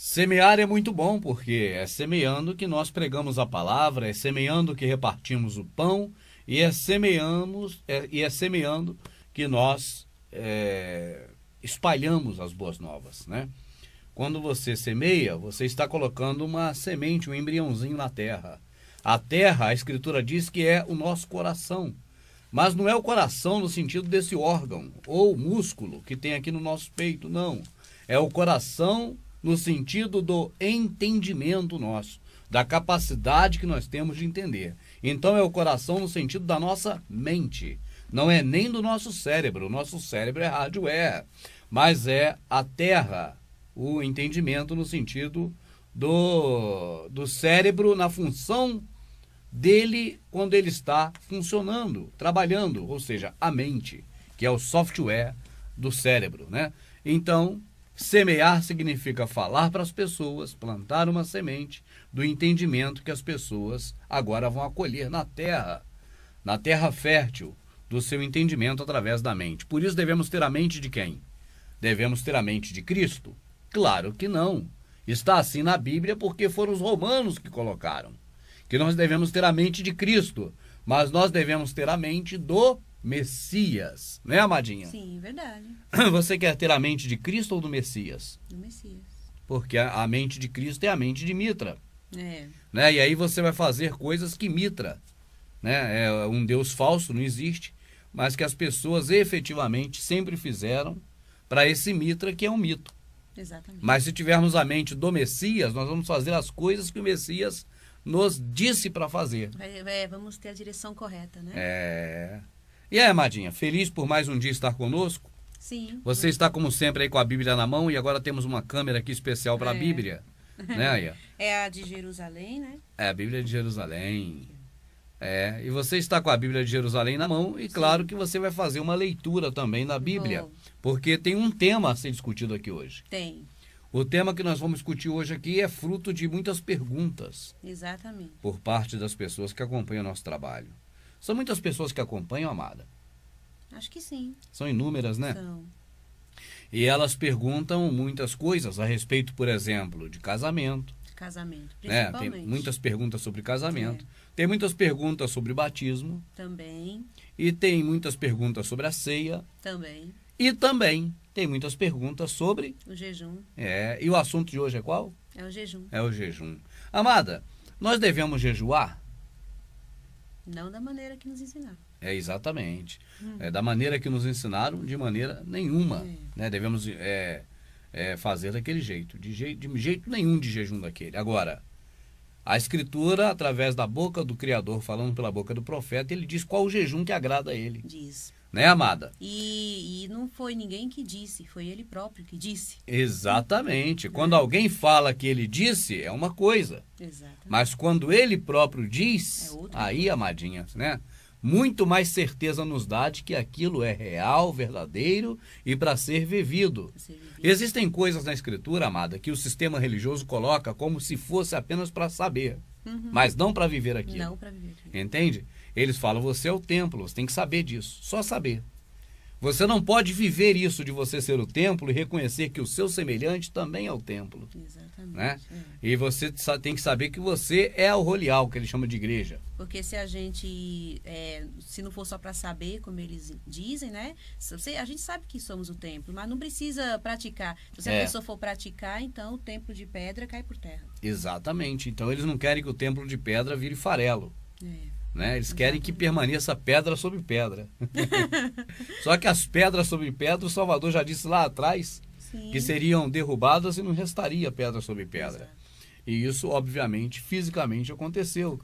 Semear é muito bom, porque é semeando que nós pregamos a palavra, é semeando que repartimos o pão, e é semeando que nós espalhamos as boas novas, né? Quando você semeia, você está colocando uma semente, um embriãozinho na terra. A terra, a Escritura diz que é o nosso coração. Mas não é o coração no sentido desse órgão ou músculo que tem aqui no nosso peito, não. É o coração no sentido do entendimento nosso, da capacidade que nós temos de entender. Então é o coração no sentido da nossa mente. Não é nem do nosso cérebro. O nosso cérebro é hardware, mas é a terra, o entendimento no sentido do cérebro na função dele quando ele está funcionando, trabalhando, ou seja, a mente, que é o software do cérebro, né? Então, semear significa falar para as pessoas, plantar uma semente do entendimento que as pessoas agora vão acolher na terra fértil do seu entendimento através da mente. Por isso devemos ter a mente de quem? Devemos ter a mente de Cristo? Claro que não. Está assim na Bíblia porque foram os romanos que colocaram que nós devemos ter a mente de Cristo, mas nós devemos ter a mente do Messias, né, amadinha? Sim, verdade. Você quer ter a mente de Cristo ou do Messias? Do Messias. Porque a mente de Cristo é a mente de Mitra. É. Né? E aí você vai fazer coisas que Mitra, né? É um Deus falso, não existe, mas que as pessoas efetivamente sempre fizeram para esse Mitra, que é um mito. Exatamente. Mas se tivermos a mente do Messias, nós vamos fazer as coisas que o Messias nos disse para fazer. Vamos ter a direção correta, né? E aí, amadinha, feliz por mais um dia estar conosco? Sim. Você está, como sempre, aí com a Bíblia na mão, e agora temos uma câmera aqui especial para a Bíblia. Né, Aya? É a de Jerusalém, né? É a Bíblia de Jerusalém. E você está com a Bíblia de Jerusalém na mão, e claro que você vai fazer uma leitura também na Bíblia, porque tem um tema a ser discutido aqui hoje. Tem. O tema que nós vamos discutir hoje aqui é fruto de muitas perguntas. Exatamente. Por parte das pessoas que acompanham o nosso trabalho. São muitas pessoas que acompanham, amada? Acho que sim. São inúmeras, né? São. E elas perguntam muitas coisas a respeito, por exemplo, de casamento. Casamento, Né? principalmente. Tem muitas perguntas sobre casamento. Tem muitas perguntas sobre batismo. Também. E tem muitas perguntas sobre a ceia. Também. E também tem muitas perguntas sobre... O jejum. E o assunto de hoje é qual? É o jejum. É o jejum. Amada, nós devemos jejuar? Não da maneira que nos ensinaram. Exatamente. Da maneira que nos ensinaram, de maneira nenhuma. Né? Devemos fazer daquele jeito. De jeito nenhum de jejum daquele. Agora, a Escritura, através da boca do Criador, falando pela boca do profeta, ele diz qual o jejum que agrada a ele. Diz. Né, amada? E não foi ninguém que disse, foi ele próprio que disse. Exatamente. Quando alguém fala que ele disse, é uma coisa. Exatamente. Mas quando ele próprio diz, aí, amadinha, né? Muito mais certeza nos dá de que aquilo é real, verdadeiro e para ser vivido. Existem coisas na Escritura, amada, que o sistema religioso coloca como se fosse apenas para saber, mas não para viver aquilo. Não para viver aquilo. Entende? Eles falam, você é o templo, você tem que saber disso, só saber. Você não pode viver isso de você ser o templo e reconhecer que o seu semelhante também é o templo. Exatamente. Né? E você tem que saber que você é o rolial, que eles chamam de igreja. Porque se a gente, se não for só para saber, como eles dizem, né? A gente sabe que somos o templo, mas não precisa praticar. Se a pessoa for praticar, então o templo de pedra cai por terra. Exatamente. Então eles não querem que o templo de pedra vire farelo. Né? Eles querem que permaneça pedra sobre pedra. Só que as pedras sobre pedra, o Salvador já disse lá atrás, que seriam derrubadas e não restaria pedra sobre pedra. Exato. E isso, obviamente, fisicamente aconteceu.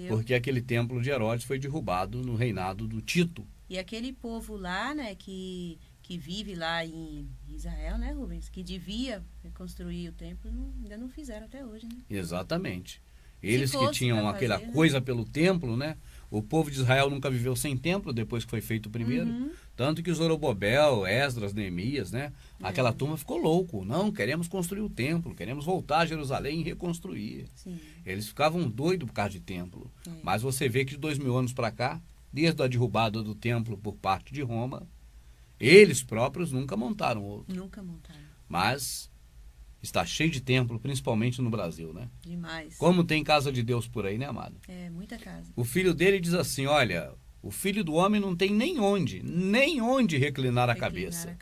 Porque aquele templo de Herodes foi derrubado no reinado do Tito. E aquele povo lá, né, que vive lá em Israel, né, Rubens, que devia reconstruir o templo, ainda não fizeram até hoje, né? Exatamente. Eles que tinham aquela coisa pelo templo, né? O povo de Israel nunca viveu sem templo depois que foi feito o primeiro. Tanto que Zorobabel, Esdras, Neemias, né? Aquela turma ficou louco. Não, queremos construir o templo, queremos voltar a Jerusalém e reconstruir. Sim. Eles ficavam doidos por causa de templo. Mas você vê que de 2000 anos para cá, desde a derrubada do templo por parte de Roma, eles próprios nunca montaram outro. Nunca montaram. Mas Está cheio de templo, principalmente no Brasil, né? Demais. Como tem casa de Deus por aí, né, amado? É, muita casa. O filho dele diz assim, olha, o filho do homem não tem nem onde reclinar a cabeça.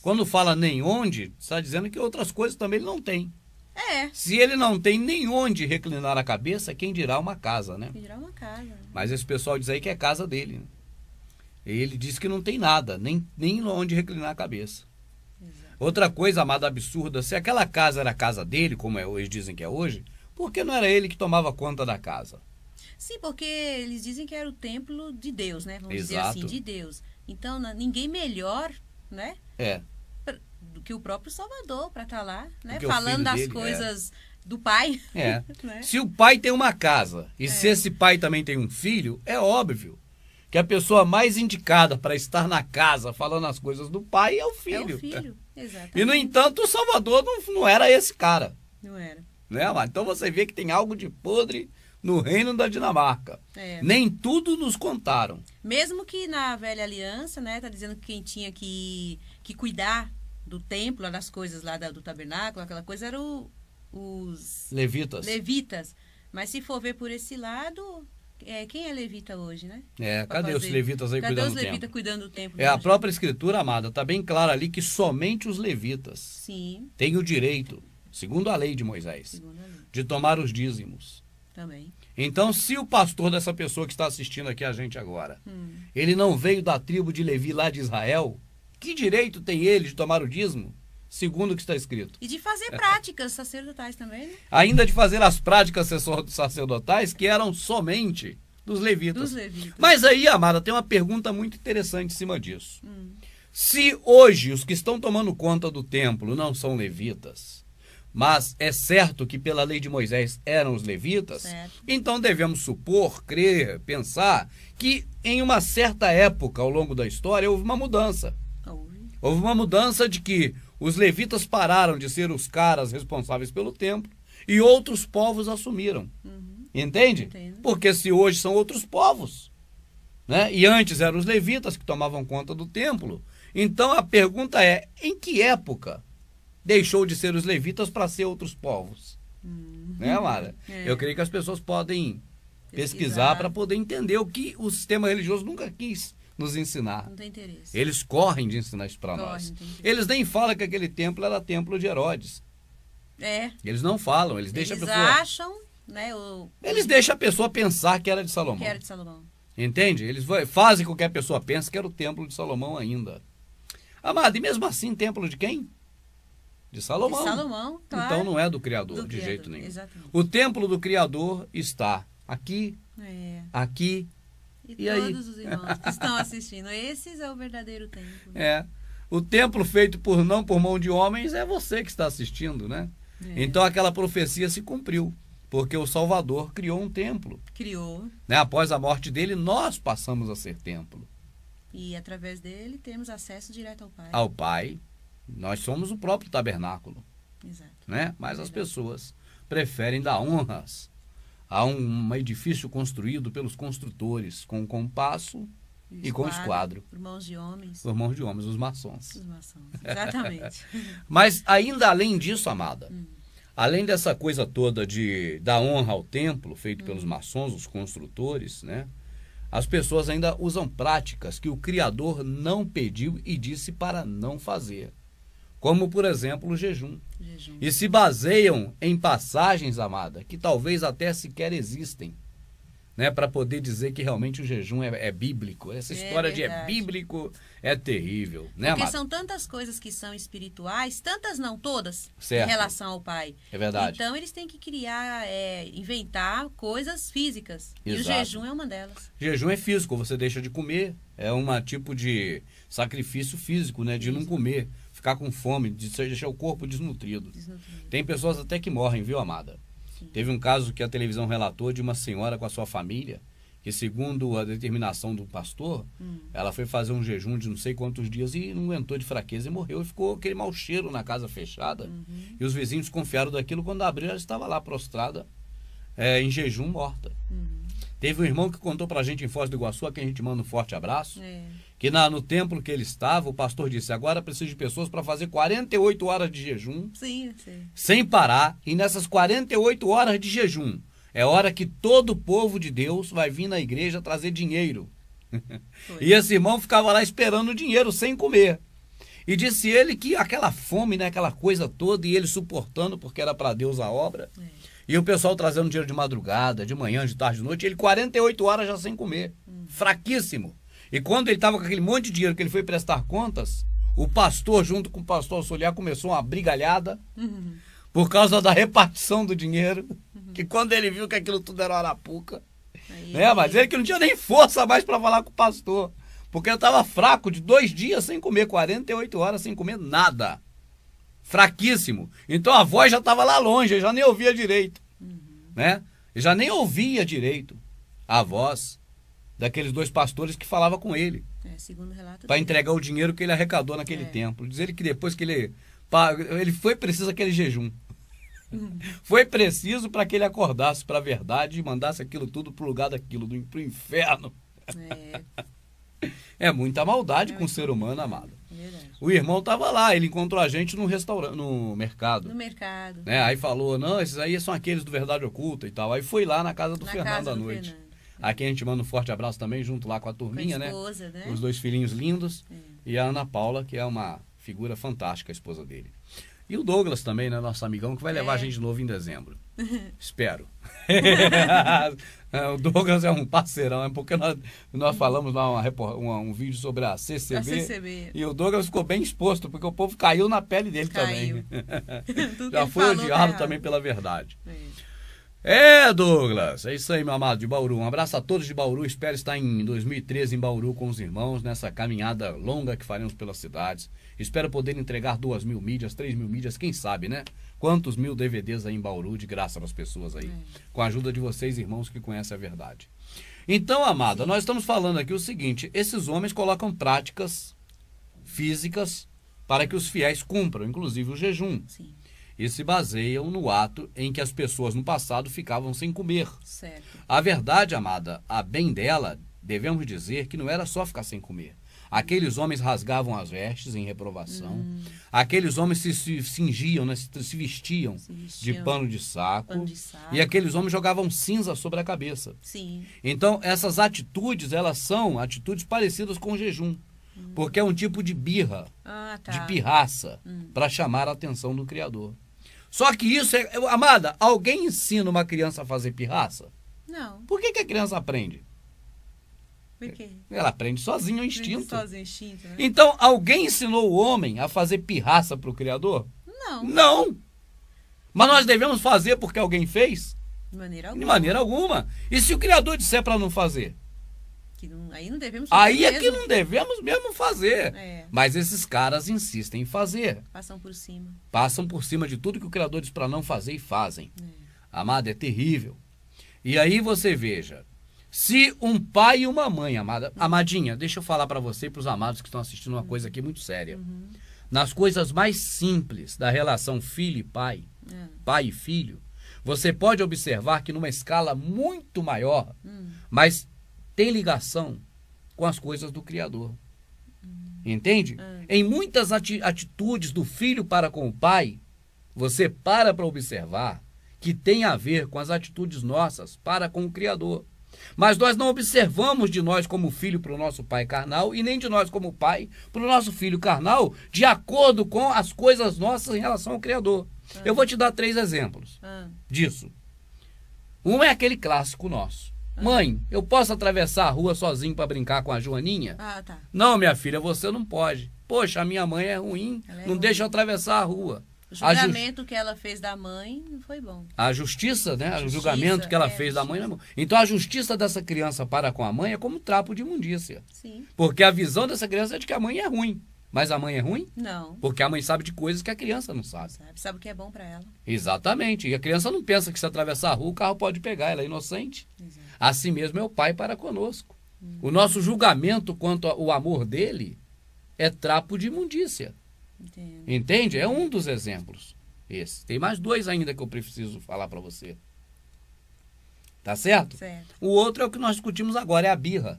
Quando fala nem onde, está dizendo que outras coisas também ele não tem. É. Se ele não tem nem onde reclinar a cabeça, quem dirá uma casa, né? Quem dirá uma casa. Mas esse pessoal diz aí que é casa dele. Né? Ele diz que não tem nada, nem onde reclinar a cabeça. Exato. Outra coisa, amada, absurda, se aquela casa era a casa dele, como eles dizem que é hoje, por que não era ele que tomava conta da casa? Sim, porque eles dizem que era o templo de Deus, né? Vamos dizer Exato. assim, de Deus. Então, ninguém melhor, né? É. Do que o próprio Salvador para estar lá, né? Porque Falando das dele, coisas do pai. É. Né? Se o pai tem uma casa e se esse pai também tem um filho, é óbvio que a pessoa mais indicada para estar na casa falando as coisas do pai é o filho. É o filho, exatamente. E, no entanto, o Salvador não era esse cara. Não era. Né, mas então você vê que tem algo de podre no reino da Dinamarca. É. Nem tudo nos contaram. Mesmo que na velha aliança, né, tá dizendo que quem tinha que cuidar do templo, lá das coisas lá do tabernáculo, aquela coisa, eram os levitas. Mas se for ver por esse lado, quem é levita hoje, né? Cadê os levitas aí cuidando do templo? Cadê os levitas cuidando do templo? A própria escritura, amada, está bem clara ali que somente os levitas têm o direito, segundo a lei de Moisés, de tomar os dízimos. Também. Então, se o pastor dessa pessoa que está assistindo aqui a gente agora, ele não veio da tribo de Levi lá de Israel, que direito tem ele de tomar o dízimo? Segundo o que está escrito. E de fazer práticas sacerdotais também, né? Ainda de fazer as práticas sacerdotais que eram somente dos levitas. Mas aí, amada, tem uma pergunta muito interessante em cima disso. Se hoje os que estão tomando conta do templo não são levitas, mas é certo que pela lei de Moisés eram os levitas, então devemos supor, crer, pensar que em uma certa época ao longo da história houve uma mudança. Houve uma mudança de que os levitas pararam de ser os caras responsáveis pelo templo e outros povos assumiram. Entende? Entendo. Porque se hoje são outros povos, né? E antes eram os levitas que tomavam conta do templo, então a pergunta é, em que época deixou de ser os levitas para ser outros povos? Né, Mara? Eu creio que as pessoas podem pesquisar para poder entender o que o sistema religioso nunca quis nos ensinar. Não tem interesse. Eles correm de ensinar isso para nós. Eles nem falam que aquele templo era templo de Herodes. Eles não falam, eles deixam a pessoa... acham, né? Eles deixam a pessoa pensar que era de Salomão. Que era de Salomão. Entende? Eles fazem com que a pessoa pense que era o templo de Salomão ainda. Amado, e mesmo assim, templo de quem? De Salomão. De Salomão, claro. Então não é do Criador, de jeito nenhum. Exatamente. O templo do Criador está aqui, aqui. E todos os irmãos que estão assistindo, esses é o verdadeiro templo. O templo feito não por mão de homens é você que está assistindo, né? Então aquela profecia se cumpriu, porque o Salvador criou um templo. Criou. Né? Após a morte dele, nós passamos a ser templo. E através dele temos acesso direto ao Pai. Ao Pai. Nós somos o próprio tabernáculo. Exato. Né? Mas as pessoas preferem dar honras a um edifício construído pelos construtores, com compasso e com esquadro. Por mãos de homens. Por mãos de homens, os maçons. Os maçons, exatamente. Mas ainda além disso, amada, além dessa coisa toda de dar honra ao templo, feito pelos maçons, os construtores, né? As pessoas ainda usam práticas que o Criador não pediu e disse para não fazer. Como, por exemplo, o jejum. E se baseiam em passagens, amada, que talvez até sequer existem, né, para poder dizer que realmente o jejum é bíblico. Essa história de é bíblico é terrível, né, Porque amada? são tantas coisas que são espirituais, tantas não, todas, certo, em relação ao Pai. É verdade. Então eles têm que criar, inventar coisas físicas. Exato. E o jejum é uma delas. Jejum é físico, você deixa de comer. É um tipo de sacrifício físico, né, de não comer, ficar com fome, de deixar o corpo desnutrido. Tem pessoas até que morrem, viu, amada? Sim. Teve um caso que a televisão relatou de uma senhora com a sua família, que segundo a determinação do pastor, ela foi fazer um jejum de não sei quantos dias e não aguentou de fraqueza e morreu. E ficou aquele mau cheiro na casa fechada. E os vizinhos confiaram daquilo. Quando abriram, ela estava lá prostrada, em jejum, morta. Teve um irmão que contou pra gente em Foz do Iguaçu, a quem a gente manda um forte abraço, que no templo que ele estava, o pastor disse, agora preciso de pessoas para fazer 48 horas de jejum, sem parar, e nessas 48 horas de jejum, é hora que todo o povo de Deus vai vir na igreja trazer dinheiro. E esse irmão ficava lá esperando o dinheiro, sem comer. E disse ele que aquela fome, né, aquela coisa toda, e ele suportando, porque era para Deus a obra, e o pessoal trazendo dinheiro de madrugada, de manhã, de tarde, de noite, ele 48 horas já sem comer, fraquíssimo. E quando ele estava com aquele monte de dinheiro que ele foi prestar contas, o pastor, junto com o pastor auxiliar, começou uma brigalhada por causa da repartição do dinheiro, que quando ele viu que aquilo tudo era arapuca, né, mas ele que não tinha nem força mais para falar com o pastor, porque ele estava fraco, de 2 dias sem comer, 48 horas sem comer nada. Fraquíssimo. Então a voz já estava lá longe, ele já nem ouvia direito. Né? Ele já nem ouvia direito a voz daqueles 2 pastores que falavam com ele. Segundo relato para entregar o dinheiro que ele arrecadou naquele templo. Diz ele que depois que ele foi preciso aquele jejum. Foi preciso para que ele acordasse para a verdade e mandasse aquilo tudo para o lugar daquilo, pro inferno. É muita maldade com o ser humano, amado. O irmão estava lá, ele encontrou a gente num restaurante, no mercado. No mercado. Né? Aí falou, não, esses aí são aqueles do Verdade Oculta e tal. Aí foi lá na casa do Fernando à noite. Aqui a gente manda um forte abraço também, junto lá com a turminha, com a esposa, né? Os 2 filhinhos lindos. E a Ana Paula, que é uma figura fantástica, a esposa dele. E o Douglas também, né, nosso amigão, que vai levar a gente de novo em dezembro. Espero. O Douglas é um parceirão, é porque nós falamos lá um vídeo sobre a CCB, e o Douglas ficou bem exposto, porque o povo caiu na pele dele também. Já foi odiado também pela verdade. Douglas, é isso aí, meu amado, de Bauru. Um abraço a todos de Bauru, espero estar em 2013 em Bauru com os irmãos, nessa caminhada longa que faremos pelas cidades. Espero poder entregar 2.000 mídias, 3.000 mídias, quem sabe, né? Quantos 1000 DVDs aí em Bauru, de graça para as pessoas aí. Com a ajuda de vocês, irmãos, que conhecem a verdade. Então, amada, nós estamos falando aqui o seguinte, esses homens colocam práticas físicas para que os fiéis cumpram, inclusive o jejum. E se baseiam no ato em que as pessoas no passado ficavam sem comer. A verdade, amada, a bem dela, devemos dizer que não era só ficar sem comer. Aqueles homens rasgavam as vestes em reprovação. Aqueles homens se cingiam, né, se vestiam de pano de saco. E aqueles homens jogavam cinza sobre a cabeça. Então, essas atitudes, elas são atitudes parecidas com o jejum. Porque é um tipo de birra, de pirraça, para chamar a atenção do Criador. Só que isso é... Amada, alguém ensina uma criança a fazer pirraça? Não. Por que a criança aprende? Por quê? Ela aprende sozinho, o instinto. Né? Então, alguém ensinou o homem a fazer pirraça para o Criador? Não. Não. Mas nós devemos fazer porque alguém fez? De maneira alguma. De maneira alguma. E se o Criador disser para não fazer? Aí não devemos fazer. Aí é que não devemos mesmo fazer. Mas esses caras insistem em fazer. Passam por cima. Passam por cima de tudo que o Criador diz para não fazer e fazem. Amada, é terrível. E aí você veja, se um pai e uma mãe, amada, amadinha, deixa eu falar para você e para os amados que estão assistindo uma coisa aqui muito séria. Nas coisas mais simples da relação filho e pai, pai e filho, você pode observar que numa escala muito maior, mas tem ligação com as coisas do Criador. Entende? Em muitas atitudes do filho para com o pai, você para observar que tem a ver com as atitudes nossas para com o Criador. Mas nós não observamos de nós como filho para o nosso pai carnal e nem de nós como pai para o nosso filho carnal de acordo com as coisas nossas em relação ao Criador. Eu vou te dar 3 exemplos disso. Um é aquele clássico nosso. Mãe, eu posso atravessar a rua sozinho para brincar com a Joaninha? Não, minha filha, você não pode. Poxa, a minha mãe é ruim, não deixa eu atravessar a rua. O julgamento que ela fez da mãe não foi bom. A justiça, né? O julgamento que ela fez da mãe não é bom. Então a justiça dessa criança para com a mãe é como trapo de imundícia. Porque a visão dessa criança é de que a mãe é ruim. Mas a mãe é ruim? Não. Porque a mãe sabe de coisas que a criança não sabe. Sabe o que é bom para ela. Exatamente. E a criança não pensa que se atravessar a rua o carro pode pegar. Ela é inocente. Assim mesmo é o pai para conosco. O nosso julgamento quanto ao amor dele é trapo de imundícia. Entende? É um dos exemplos. Esse. Tem mais 2 ainda que eu preciso falar para você. Tá certo? Certo. O outro é o que nós discutimos agora, é a birra.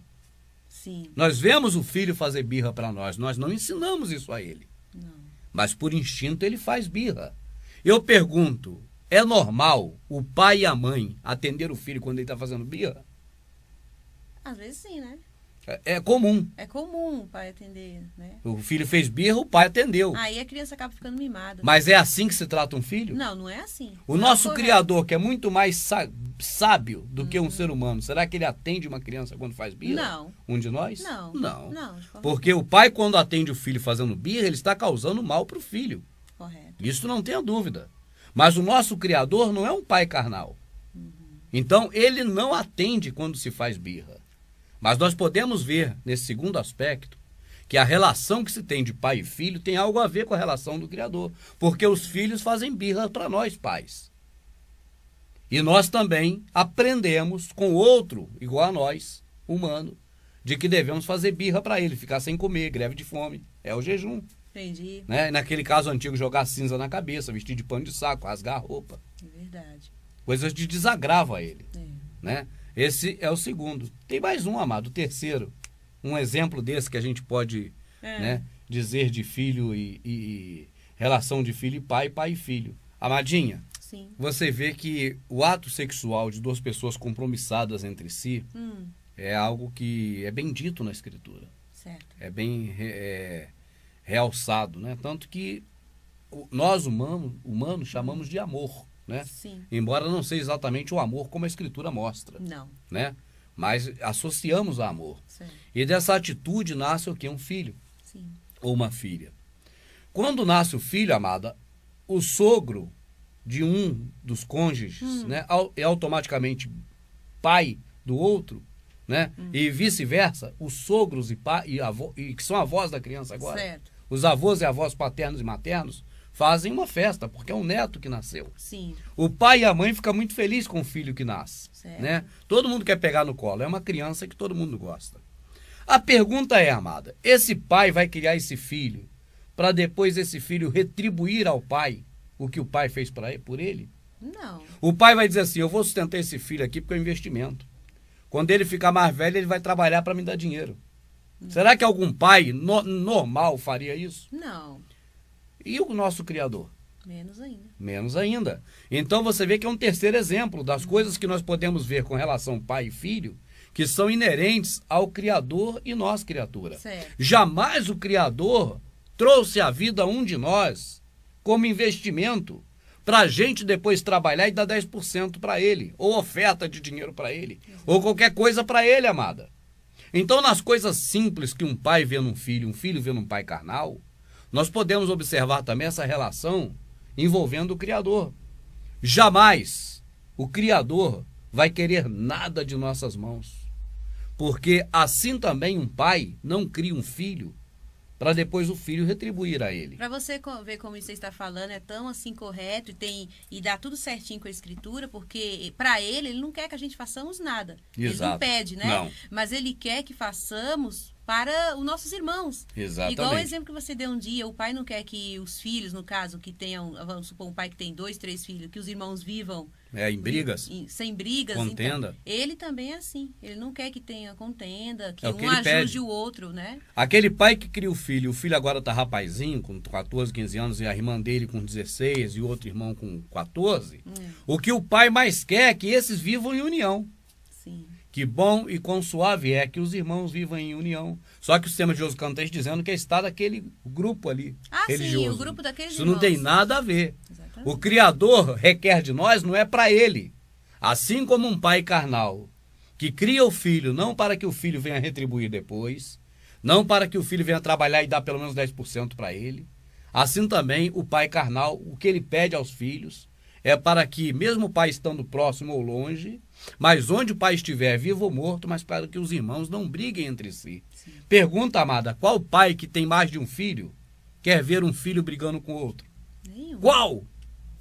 Sim. Nós vemos o filho fazer birra para nós não ensinamos isso a ele. Não. Mas por instinto ele faz birra. Eu pergunto, é normal o pai e a mãe atender o filho quando ele está fazendo birra? Às vezes sim, né? É comum. É comum o pai atender, né? O filho fez birra, o pai atendeu. Aí a criança acaba ficando mimada. Mas é assim que se trata um filho? Não, não é assim. O nosso Criador, que é muito mais sábio do que um ser humano, será que ele atende uma criança quando faz birra? Não. Um de nós? Não. Não. Não, de forma Porque o pai, quando atende o filho fazendo birra, ele está causando mal para o filho. correta. Isso não tenha dúvida. Mas o nosso Criador não é um pai carnal. Então, ele não atende quando se faz birra. Mas nós podemos ver, nesse segundo aspecto, que a relação que se tem de pai e filho tem algo a ver com a relação do Criador. Porque os filhos fazem birra para nós, pais. E nós também aprendemos com outro, igual a nós, humano, de que devemos fazer birra para ele, ficar sem comer, greve de fome. É o jejum. Entendi. Né? Naquele caso antigo, jogar cinza na cabeça, vestir de pano de saco, rasgar a roupa. É verdade. Coisas de desagravo a ele. É. Né? Esse é o segundo. Tem mais um, amado, o terceiro. Um exemplo desse que a gente pode né, dizer de filho e relação de filho e pai e filho. Amadinha, Sim. você vê que o ato sexual de duas pessoas compromissadas entre si é algo que é bem dito na Escritura. Certo. É bem realçado, né? Tanto que nós humanos chamamos de amor, né? Sim. Embora não seja exatamente o amor como a Escritura mostra, Não. né? Mas associamos a amor. Certo. E dessa atitude nasce o quê? Um filho Sim. ou uma filha. Quando nasce o filho, amada, o sogro de um dos cônjuges, né, é automaticamente pai do outro, né? E vice-versa, os sogros e que são avós da criança agora, Certo. os avós e avós paternos e maternos, fazem uma festa, porque é um neto que nasceu. Sim. O pai e a mãe ficam muito felizes com o filho que nasce. Certo. Né? Todo mundo quer pegar no colo, é uma criança que todo mundo gosta. A pergunta é, amada, esse pai vai criar esse filho para depois esse filho retribuir ao pai o que o pai fez por ele? Não. O pai vai dizer assim, eu vou sustentar esse filho aqui porque é um investimento. Quando ele ficar mais velho, ele vai trabalhar para me dar dinheiro. Será que algum pai normal faria isso? Não. E o nosso Criador? Menos ainda. Menos ainda. Então você vê que é um terceiro exemplo das coisas que nós podemos ver com relação pai e filho, que são inerentes ao Criador e nós, criatura. Certo. Jamais o Criador trouxe à vida um de nós como investimento para a gente depois trabalhar e dar 10% para ele, ou oferta de dinheiro para ele, ou qualquer coisa para ele, amada. Então, nas coisas simples que um pai vê num filho, um filho vê num pai carnal, nós podemos observar também essa relação envolvendo o Criador. Jamais o Criador vai querer nada de nossas mãos, porque assim também um pai não cria um filho para depois o filho retribuir a ele. Para você ver como você está falando, é tão assim correto e dá tudo certinho com a Escritura, porque para ele não quer que a gente façamos nada. Exato. Ele não pede, né? Não. Mas ele quer que façamos para os nossos irmãos. Exatamente. Igual o exemplo que você deu um dia, o pai não quer que os filhos, no caso, que tenham, vamos supor, um pai que tem 2, 3 filhos, que os irmãos vivam Em brigas. sem brigas. Contenda. Então, ele também é assim. Ele não quer que tenha contenda, que É o que um ele ajude pede. o outro, né? Aquele pai que cria o filho agora tá rapazinho, com 14, 15 anos, e a irmã dele com 16 e o outro irmão com 14, o que o pai mais quer é que esses vivam em união. Sim. Que bom e quão suave é que os irmãos vivam em união. Só que o sistema religioso canta dizendo que está daquele grupo ali religioso. Sim, o grupo daqueles Isso não irmãos. tem nada a ver. Exatamente. O Criador requer de nós não é para ele. Assim como um pai carnal que cria o filho não para que o filho venha retribuir depois, não para que o filho venha trabalhar e dar pelo menos 10% para ele, assim também o pai carnal, o que ele pede aos filhos é para que, mesmo o pai estando próximo ou longe, mas onde o pai estiver, vivo ou morto, mas para que os irmãos não briguem entre si. Sim. Pergunta, amada, qual pai que tem mais de um filho quer ver um filho brigando com outro? Nenhum. Qual?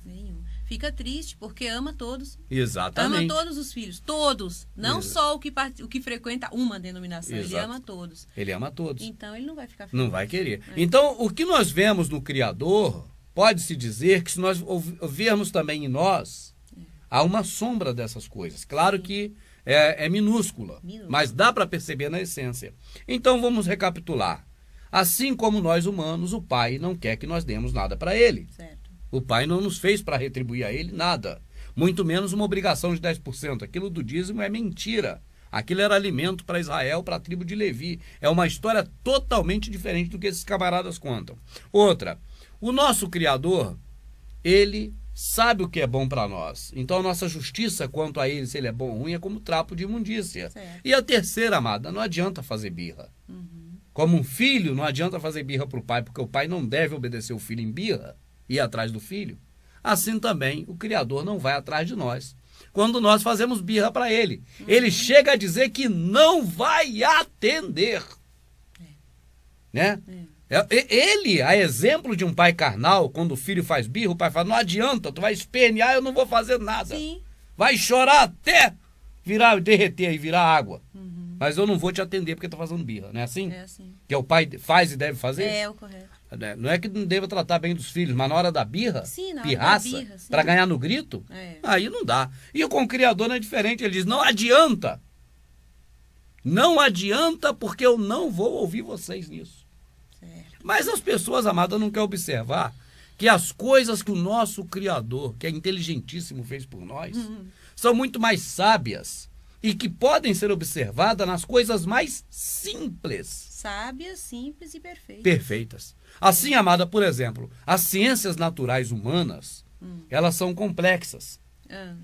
Nenhum. Fica triste, porque ama todos. Exatamente. Ama todos os filhos. Todos. Não só o que frequenta uma denominação. Exato. Ele ama todos. Ele ama todos. Então, ele não vai ficar feliz. Não vai querer. Então, o que nós vemos no Criador, pode-se dizer que se nós vermos também em nós, há uma sombra dessas coisas. Claro que é minúscula, mas dá para perceber na essência. Então vamos recapitular. Assim como nós humanos, o Pai não quer que nós demos nada para Ele. Certo. O Pai não nos fez para retribuir a Ele nada. Muito menos uma obrigação de 10%. Aquilo do dízimo é mentira. Aquilo era alimento para Israel, para a tribo de Levi. É uma história totalmente diferente do que esses camaradas contam. Outra, o nosso Criador, Ele sabe o que é bom para nós. Então a nossa justiça quanto a Ele, se Ele é bom ou ruim, é como trapo de imundícia. Certo. E a terceira, amada, não adianta fazer birra. Como um filho, não adianta fazer birra para o pai, porque o pai não deve obedecer o filho em birra e ir atrás do filho. Assim também, o Criador não vai atrás de nós quando nós fazemos birra para Ele. Ele chega a dizer que não vai atender. Né? Ele, a exemplo de um pai carnal, quando o filho faz birra, o pai fala, não adianta, tu vai espernear, eu não vou fazer nada. Sim. Vai chorar até derreter e virar água. Mas eu não vou te atender porque tá fazendo birra, não é assim? É assim. Que o pai faz e deve fazer? É o correto. Não é que não deva tratar bem dos filhos, mas na hora da birra, Sim, na hora pirraça, da birra, sim. para ganhar no grito, aí não dá. E com o Criador não é diferente, ele diz, não adianta. Não adianta porque eu não vou ouvir vocês nisso. Certo. Mas as pessoas, amadas, não querem observar que as coisas que o nosso Criador, que é inteligentíssimo, fez por nós, são muito mais sábias e que podem ser observadas nas coisas mais simples. Sábias, simples e perfeitas. Perfeitas. Assim, amada, por exemplo, as ciências naturais humanas, elas são complexas.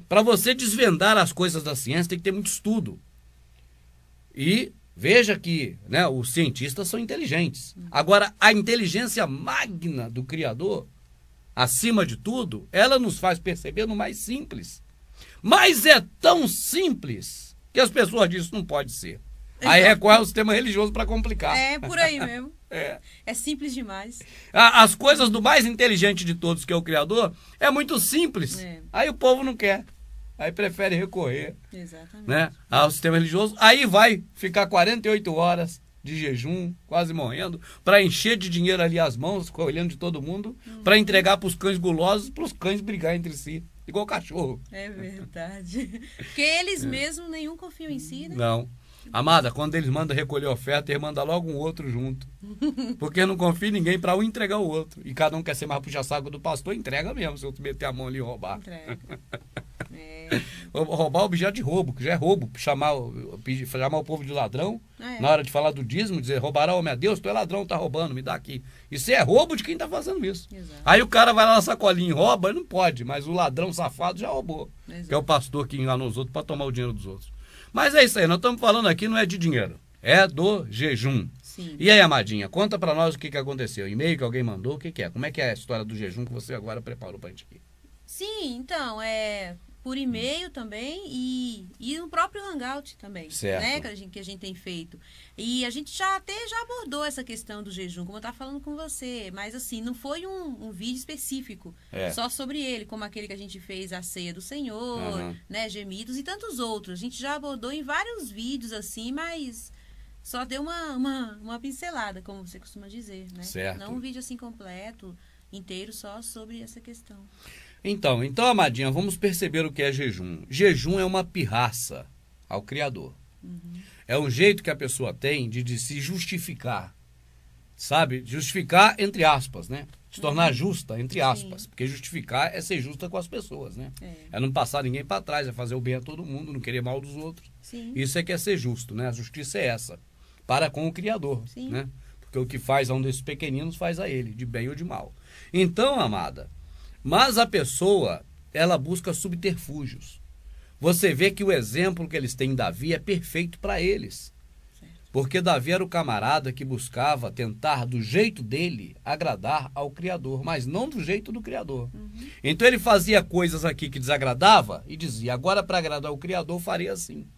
Para você desvendar as coisas da ciência, tem que ter muito estudo. E veja que, né, os cientistas são inteligentes. Agora, a inteligência magna do Criador, acima de tudo, ela nos faz perceber no mais simples. Mas é tão simples que as pessoas dizem que não pode ser. Aí recorre ao sistema religioso para complicar. É por aí mesmo. É simples demais. As coisas do mais inteligente de todos, que é o Criador, é muito simples. Aí o povo não quer. Aí prefere recorrer, né, ao sistema religioso. Aí vai ficar 48 horas de jejum, quase morrendo, para encher de dinheiro ali as mãos, olhando de todo mundo, para entregar para os cães gulosos, para os cães brigar entre si. Igual cachorro. É verdade. Porque eles mesmos nenhum confiam em si, né? Não. Amada, quando eles mandam recolher oferta, eles mandam logo um outro junto. Porque não confia em ninguém para um entregar o outro. E cada um quer ser mais puxa-saco do pastor, entrega mesmo, se eu meter a mão ali e roubar. Entrega. Roubar objeto de roubo, que já é roubo. Chamar o povo de ladrão, na hora de falar do dízimo, dizer, roubará, homem a Deus, tu é ladrão, tá roubando, me dá aqui. Isso é roubo de quem tá fazendo isso. Exato. Aí o cara vai lá na sacolinha e rouba, não pode, mas o ladrão safado já roubou. Exato. Que é o pastor que enganou os outros para tomar o dinheiro dos outros. Mas é isso aí, nós estamos falando aqui, não é de dinheiro, é do jejum. Sim. E aí, amadinha, conta para nós o que aconteceu. E-mail que alguém mandou, o que é? Como é que é a história do jejum que você agora preparou para a gente aqui? Sim, então, por e-mail também e no próprio Hangout também, certo, né, que a gente tem feito. E a gente já abordou essa questão do jejum, como eu estava falando com você, mas assim, não foi um vídeo específico só sobre ele, como aquele que a gente fez, a ceia do Senhor, né, gemidos e tantos outros. A gente já abordou em vários vídeos assim, mas só deu uma pincelada, como você costuma dizer, né? Certo. Não um vídeo assim completo, inteiro, só sobre essa questão. Então, amadinha, vamos perceber o que é jejum. Jejum é uma pirraça ao Criador. É um jeito que a pessoa tem de se justificar, sabe? Justificar entre aspas, né? Se tornar justa entre aspas. Sim. Porque justificar é ser justa com as pessoas, né? É não passar ninguém para trás, é fazer o bem a todo mundo, não querer mal dos outros. Sim. Isso é que é ser justo, né? A justiça é essa, para com o Criador, Sim. né? Porque o que faz a um desses pequeninos faz a ele, de bem ou de mal. Então, amada, mas a pessoa, ela busca subterfúgios. Você vê que o exemplo que eles têm em Davi é perfeito para eles. Certo. Porque Davi era o camarada que buscava tentar, do jeito dele, agradar ao Criador, mas não do jeito do Criador. Então ele fazia coisas aqui que desagradava e dizia, agora para agradar o Criador faria assim.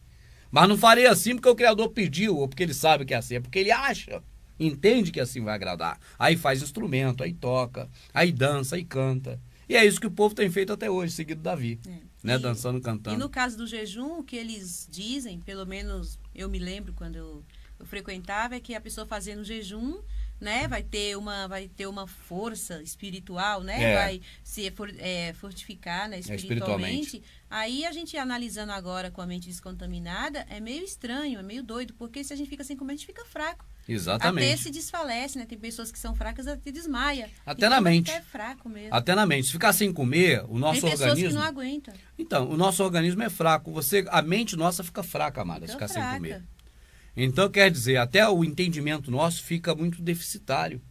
Mas não faria assim porque o Criador pediu, ou porque ele sabe que é assim, é porque ele acha, entende que assim vai agradar. Aí faz instrumento, aí toca, aí dança, aí canta. E é isso que o povo tem feito até hoje, seguido Davi, né? Dançando, cantando. E no caso do jejum, o que eles dizem, pelo menos eu me lembro quando eu frequentava, é que a pessoa fazendo jejum né? Vai ter uma força espiritual, né? Vai se fortificar, né? Espiritualmente. Aí a gente analisando agora com a mente descontaminada, é meio estranho, é meio doido, porque se a gente fica sem comer, a gente fica fraco. Exatamente. Até se desfalece, né? Tem pessoas que são fracas, até desmaia. Até na mente. É fraco mesmo. Até na mente. Se ficar sem comer, o nosso organismo... Tem pessoas que não aguentam. Então, o nosso organismo é fraco. A mente nossa fica fraca, amada, se ficar sem comer. Então, quer dizer, até o entendimento nosso fica muito deficitário,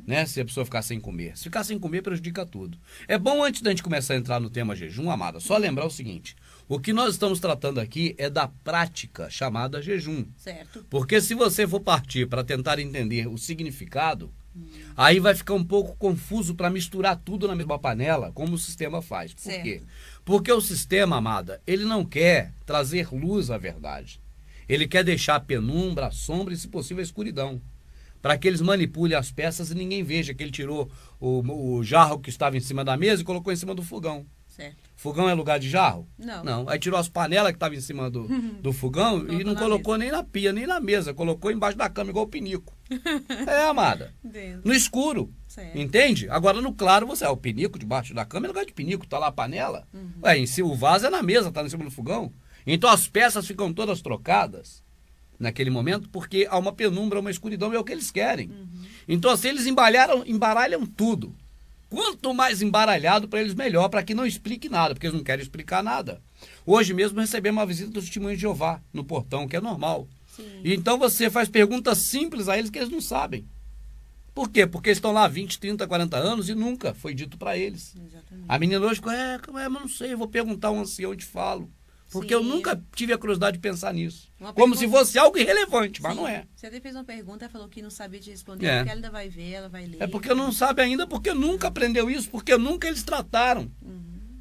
né? Se a pessoa ficar sem comer. Se ficar sem comer, prejudica tudo. É bom, antes da gente começar a entrar no tema jejum, amada, só lembrar o seguinte: o que nós estamos tratando aqui é da prática chamada jejum. Certo. Porque se você for partir para tentar entender o significado, aí vai ficar um pouco confuso para misturar tudo na mesma panela, como o sistema faz. Por quê? Porque o sistema, amada, ele não quer trazer luz à verdade. Ele quer deixar a penumbra, a sombra e, se possível, a escuridão. Para que eles manipulem as peças e ninguém veja que ele tirou o jarro que estava em cima da mesa e colocou em cima do fogão. Certo. Fogão é lugar de jarro? Não. Não. Aí tirou as panelas que estavam em cima do fogão e não colocou nem na pia, nem na mesa. Colocou embaixo da cama, igual o pinico. Amada. Entendo. No escuro. Certo. Entende? Agora, no claro, o pinico debaixo da cama é lugar de pinico. Tá lá a panela. Ué, o vaso é na mesa, tá em cima do fogão. Então as peças ficam todas trocadas naquele momento, porque há uma penumbra, uma escuridão, é o que eles querem. Então assim, eles embaralham tudo. Quanto mais embaralhado para eles, melhor, para que não explique nada, porque eles não querem explicar nada. Hoje mesmo recebemos uma visita do Testemunho de Jeová no portão, que é normal. Sim. Então você faz perguntas simples a eles que eles não sabem. Por quê? Porque eles estão lá há 20, 30, 40 anos e nunca foi dito para eles. Exatamente. A menina hoje ficou, mas não sei, eu vou perguntar a um ancião e te falo. Porque Sim. eu nunca tive a curiosidade de pensar nisso. Como se fosse algo irrelevante, mas não é. Você até fez uma pergunta, ela falou que não sabia te responder, porque ela ainda vai ver, ela vai ler. É porque não sabe ainda, porque nunca aprendeu isso, porque nunca eles trataram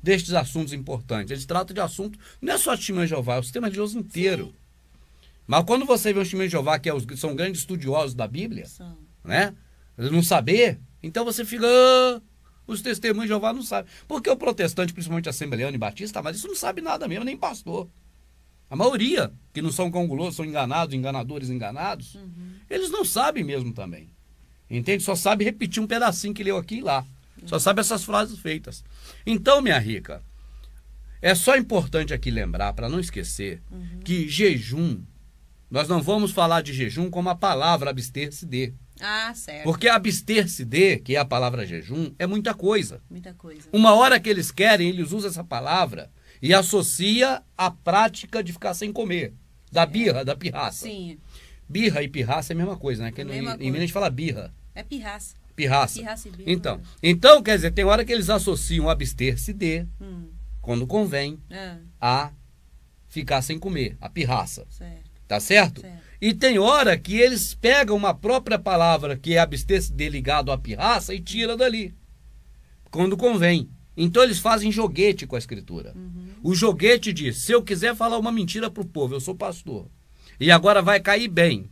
destes assuntos importantes. Eles tratam de assunto, não é só o Testemunho de Jeová, é o sistema religioso inteiro. Sim. Mas quando você vê o Testemunho de Jeová, que são grandes estudiosos da Bíblia, né? Não saber, então você fica... Os testemunhos de Jeová não sabem. Porque o protestante, principalmente assembleano e batista, mas isso não sabe nada mesmo, nem pastor. A maioria, que não são congulosos, são enganados, enganadores enganados, eles não sabem mesmo também. Entende? Só sabe repetir um pedacinho que leu aqui e lá. Só sabe essas frases feitas. Então, minha rica, é só importante aqui lembrar, para não esquecer, que jejum, nós não vamos falar de jejum como a palavra abster-se de. Ah, certo. Porque abster-se de, que é a palavra jejum, é muita coisa. Muita coisa. Uma hora que eles querem, eles usam essa palavra e associa a prática de ficar sem comer. Da birra, da pirraça. Sim. Birra e pirraça é a mesma coisa, né? Que em Minas a gente fala birra. É pirraça. Pirraça. Pirraça e birra. Então, quer dizer, tem hora que eles associam abster-se de, quando convém, a ficar sem comer, a pirraça. Certo. Tá certo? Certo. E tem hora que eles pegam uma própria palavra que é abster-se de ligado à pirraça e tira dali, quando convém. Então eles fazem joguete com a escritura. O joguete diz, se eu quiser falar uma mentira para o povo, eu sou pastor, e agora vai cair bem,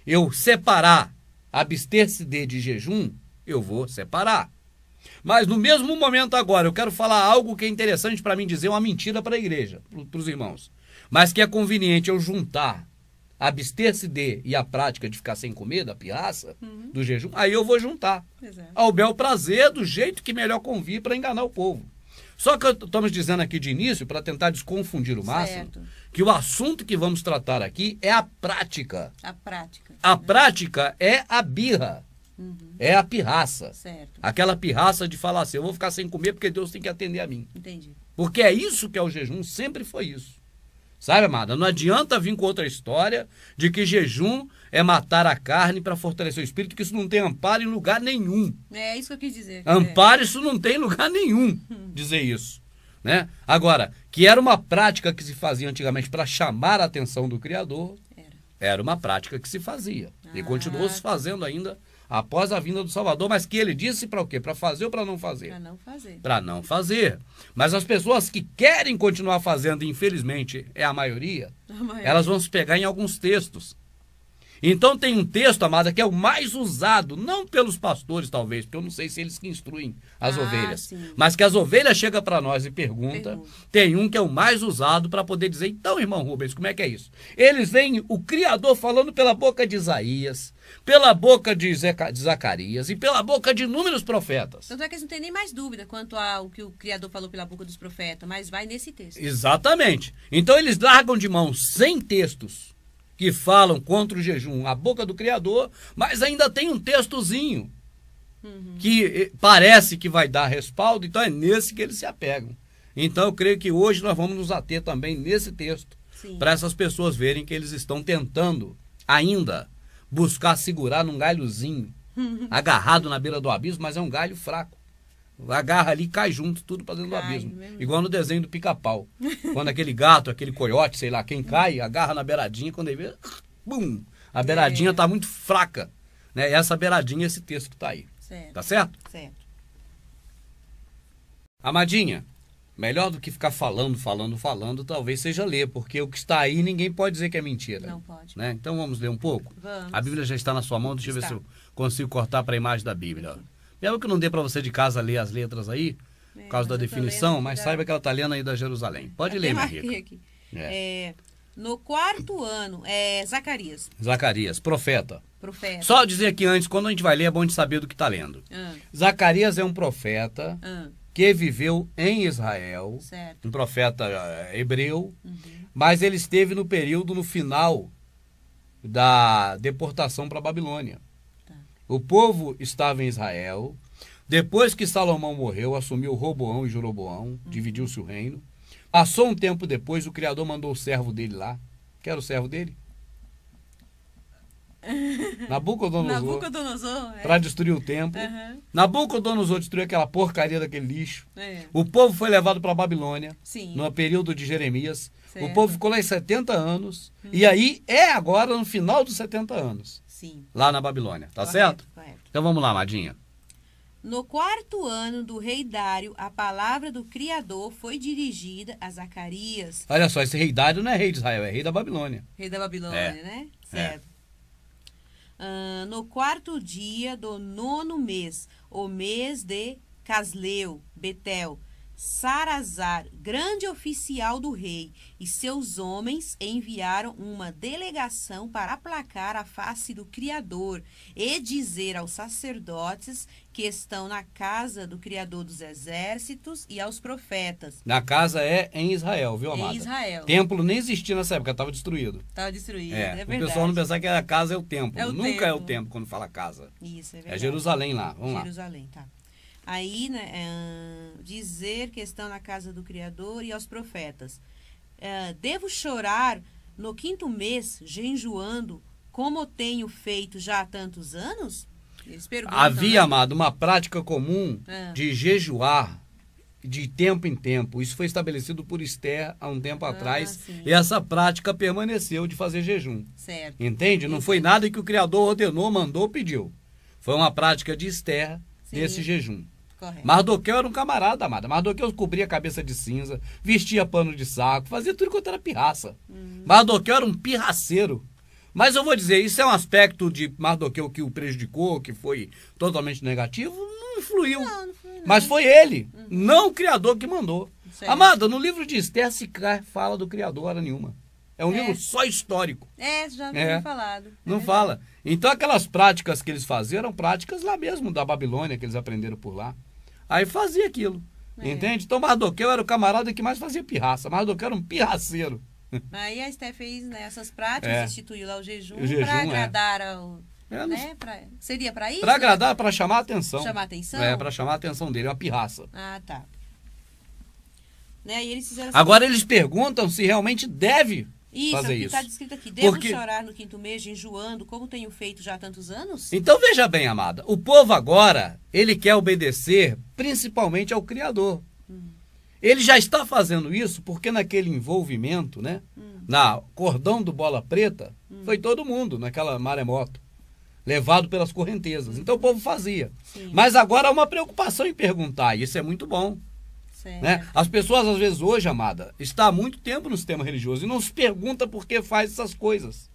eu separar abster-se de jejum, eu vou separar. Mas no mesmo momento agora, eu quero falar algo que é interessante para mim dizer, uma mentira para a igreja, para os irmãos, mas que é conveniente eu juntar abster-se de e a prática de ficar sem comer, da pirraça, do jejum, aí eu vou juntar. Exato. Ao bel prazer, do jeito que melhor convir para enganar o povo. Só que estamos dizendo aqui de início, para tentar desconfundir o máximo, que o assunto que vamos tratar aqui é a prática. A prática. A prática é a birra. É a pirraça. Certo. Aquela pirraça de falar assim, eu vou ficar sem comer porque Deus tem que atender a mim. Entendi. Porque é isso que é o jejum, sempre foi isso. Sabe, amada? Não adianta vir com outra história de que jejum é matar a carne para fortalecer o espírito, que isso não tem amparo em lugar nenhum. É isso que eu quis dizer. Amparo, isso não tem em lugar nenhum, dizer isso. Né? Agora, que era uma prática que se fazia antigamente para chamar a atenção do Criador, era uma prática que se fazia. E continuou se fazendo ainda após a vinda do Salvador, mas que ele disse para o quê? Para fazer ou para não fazer? Para não fazer. Para não fazer. Mas as pessoas que querem continuar fazendo, infelizmente, é a maioria, elas vão se pegar em alguns textos. Então tem um texto, amada, que é o mais usado, não pelos pastores talvez, porque eu não sei se eles que instruem as ovelhas, sim. mas que as ovelhas chegam para nós e perguntam. Tem um que é o mais usado para poder dizer, então, irmão Rubens, como é que é isso? Eles veem o Criador falando pela boca de Isaías, pela boca de Zacarias e pela boca de inúmeros profetas. Tanto é que eles não têm nem mais dúvida quanto ao que o Criador falou pela boca dos profetas, mas vai nesse texto. Exatamente. Então eles largam de mão 100 textos que falam contra o jejum, a boca do Criador, mas ainda tem um textozinho que parece que vai dar respaldo, então é nesse que eles se apegam. Então eu creio que hoje nós vamos nos ater também nesse texto, para essas pessoas verem que eles estão tentando ainda buscar segurar num galhozinho, agarrado na beira do abismo, mas é um galho fraco. Agarra ali e cai junto, tudo para dentro do abismo. Igual no desenho do Pica-Pau. Quando aquele gato, aquele coiote, sei lá, quem cai, agarra na beiradinha, quando ele vê, bum! A beiradinha está muito fraca. Né? Essa beiradinha, esse texto que está aí. Certo. Tá certo? Certo. Amadinha, melhor do que ficar falando, talvez seja ler, porque o que está aí ninguém pode dizer que é mentira. Não pode. Né? Então vamos ler um pouco? Vamos. A Bíblia já está na sua mão, deixa eu ver se eu consigo cortar para a imagem da Bíblia. Mesmo que não dê para você de casa ler as letras aí, por causa da definição, mas saiba que ela está lendo aí da Jerusalém. Pode ler, minha rica. Aqui. No 4º ano, Zacarias. Zacarias, profeta. Profeta. Só dizer aqui antes, quando a gente vai ler, é bom de saber do que está lendo. Zacarias é um profeta que viveu em Israel, certo. Um profeta hebreu, mas ele esteve no período, no final da deportação para a Babilônia. O povo estava em Israel. Depois que Salomão morreu, assumiu Roboão e Jeroboão, dividiu-se o reino. Passou um tempo depois, o Criador mandou o servo dele lá. Que era o servo dele? Nabucodonosor. Para destruir o templo. Nabucodonosor destruiu aquela porcaria daquele lixo. O povo foi levado para a Babilônia, no período de Jeremias. Certo. O povo ficou lá em 70 anos. E aí é agora no final dos 70 anos. Sim. Lá na Babilônia, tá certo? Correto. Então vamos lá, Madinha. No 4º ano do rei Dário, a palavra do Criador foi dirigida a Zacarias. Olha só, esse rei Dário não é rei de Israel, é rei da Babilônia. Rei da Babilônia, né? Certo. No 4º dia do 9º mês, o mês de Casleu, Betel, Sarazar, grande oficial do rei, e seus homens enviaram uma delegação para aplacar a face do Criador e dizer aos sacerdotes que estão na casa do Criador dos exércitos e aos profetas. Na casa é em Israel, viu, amada? Em Israel. Templo nem existia nessa época, estava destruído. Estava destruído, é verdade. O pessoal não pensar que a casa é o templo. Nunca templo. é o templo quando fala casa. Isso, é verdade. É Jerusalém lá, vamos lá. Jerusalém, tá. Aí, né, dizer que estão na casa do Criador e aos profetas. Devo chorar no 5º mês, jejuando, como tenho feito já há tantos anos? Eles perguntam, havia, né? amado, uma prática comum de jejuar de tempo em tempo. Isso foi estabelecido por Esther há um tempo atrás. Sim. E essa prática permaneceu de fazer jejum. Certo. Entende? Não foi nada que o Criador ordenou, mandou, pediu. Foi uma prática de Esther desse jejum. Correto. Mardoqueu era um camarada, amada. Mardoqueu cobria a cabeça de cinza, vestia pano de saco, fazia tudo quanto era pirraça. Mardoqueu era um pirraceiro. Mas eu vou dizer, isso é um aspecto de Mardoqueu que o prejudicou, que foi totalmente negativo? Não influiu. Não. Mas foi ele, não o Criador que mandou. Certo. Amada, no livro de Esther sequer fala do Criador hora nenhuma. É um livro só histórico. Já não foi falado. Não fala. Então aquelas práticas que eles faziam eram práticas lá mesmo da Babilônia, que eles aprenderam por lá. Aí fazia aquilo. Entende? Então Mardoqueu era o camarada que mais fazia pirraça. Mardoqueu era um pirraceiro. Aí a Esther fez essas práticas, instituiu lá o jejum para agradar ao... seria para isso? Para agradar, para chamar a atenção. Chamar a atenção? Para chamar a atenção dele, é uma pirraça. Ah, tá. Né? E eles fizeram Agora eles perguntam se realmente deve fazer isso. Está descrito aqui. Devo chorar no 5º mês, jejuando, como tenho feito já há tantos anos? Então veja bem, amada. O povo agora, ele quer obedecer principalmente ao Criador. Ele já está fazendo isso porque naquele envolvimento, né? Na cordão do Bola Preta, foi todo mundo naquela maremoto, levado pelas correntezas. Então o povo fazia. Sim. Mas agora há uma preocupação em perguntar, e isso é muito bom. Né? As pessoas, às vezes, hoje, amada, está há muito tempo no sistema religioso e não se pergunta por que faz essas coisas.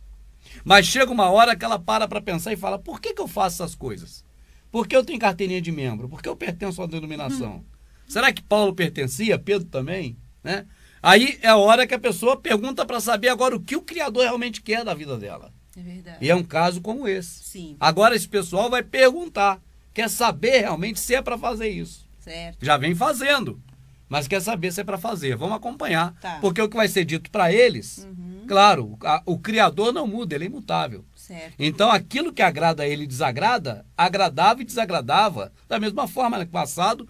Mas chega uma hora que ela para pensar e fala, por que eu faço essas coisas? Por que eu tenho carteirinha de membro? Por que eu pertenço à denominação? Será que Paulo pertencia? Pedro também? Né? Aí é a hora que a pessoa pergunta para saber agora o que o Criador realmente quer da vida dela. É verdade. E é um caso como esse. Sim. Agora esse pessoal vai perguntar, quer saber realmente se é para fazer isso. Certo. Já vem fazendo, mas quer saber se é para fazer. Vamos acompanhar, Tá. porque o que vai ser dito para eles, claro, o Criador não muda, ele é imutável. Certo. Então aquilo que agrada a ele e desagrada, agradava e desagradava da mesma forma no passado,